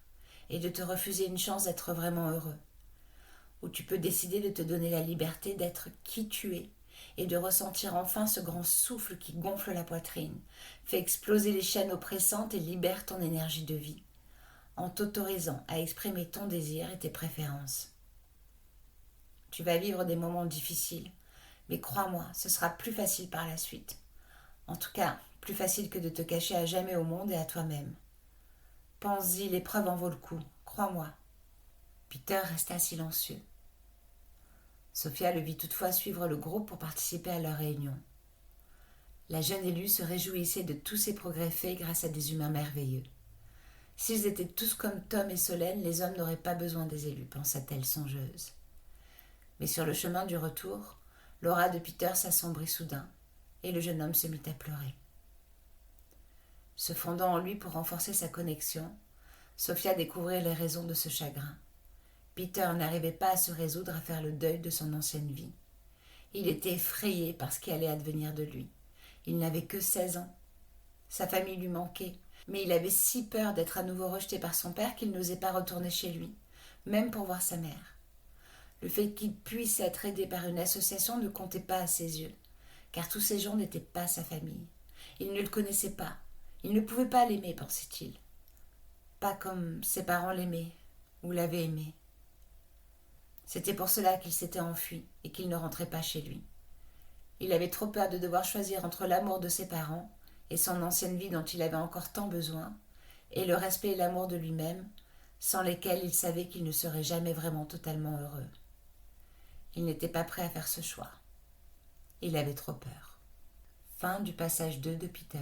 et de te refuser une chance d'être vraiment heureux. Ou tu peux décider de te donner la liberté d'être qui tu es et de ressentir enfin ce grand souffle qui gonfle la poitrine, fait exploser les chaînes oppressantes et libère ton énergie de vie, en t'autorisant à exprimer ton désir et tes préférences. Tu vas vivre des moments difficiles, mais crois-moi, ce sera plus facile par la suite. En tout cas, plus facile que de te cacher à jamais au monde et à toi-même. Pense-y, l'épreuve en vaut le coup, crois-moi. Peter resta silencieux. Sophia le vit toutefois suivre le groupe pour participer à leur réunion. La jeune élue se réjouissait de tous ces progrès faits grâce à des humains merveilleux. S'ils étaient tous comme Tom et Solène, les hommes n'auraient pas besoin des élus, pensa-t-elle songeuse. Mais sur le chemin du retour, l'aura de Peter s'assombrit soudain, et le jeune homme se mit à pleurer. Se fondant en lui pour renforcer sa connexion, Sophia découvrait les raisons de ce chagrin. Peter n'arrivait pas à se résoudre à faire le deuil de son ancienne vie. Il était effrayé par ce qui allait advenir de lui. Il n'avait que 16 ans. Sa famille lui manquait, mais il avait si peur d'être à nouveau rejeté par son père qu'il n'osait pas retourner chez lui, même pour voir sa mère. Le fait qu'il puisse être aidé par une association ne comptait pas à ses yeux, car tous ces gens n'étaient pas sa famille. Il ne le connaissait pas. Il ne pouvait pas l'aimer, pensait-il. Pas comme ses parents l'aimaient ou l'avaient aimé. C'était pour cela qu'il s'était enfui et qu'il ne rentrait pas chez lui. Il avait trop peur de devoir choisir entre l'amour de ses parents et son ancienne vie dont il avait encore tant besoin, et le respect et l'amour de lui-même, sans lesquels il savait qu'il ne serait jamais vraiment totalement heureux. Il n'était pas prêt à faire ce choix. Il avait trop peur. Fin du passage 2 de Peter.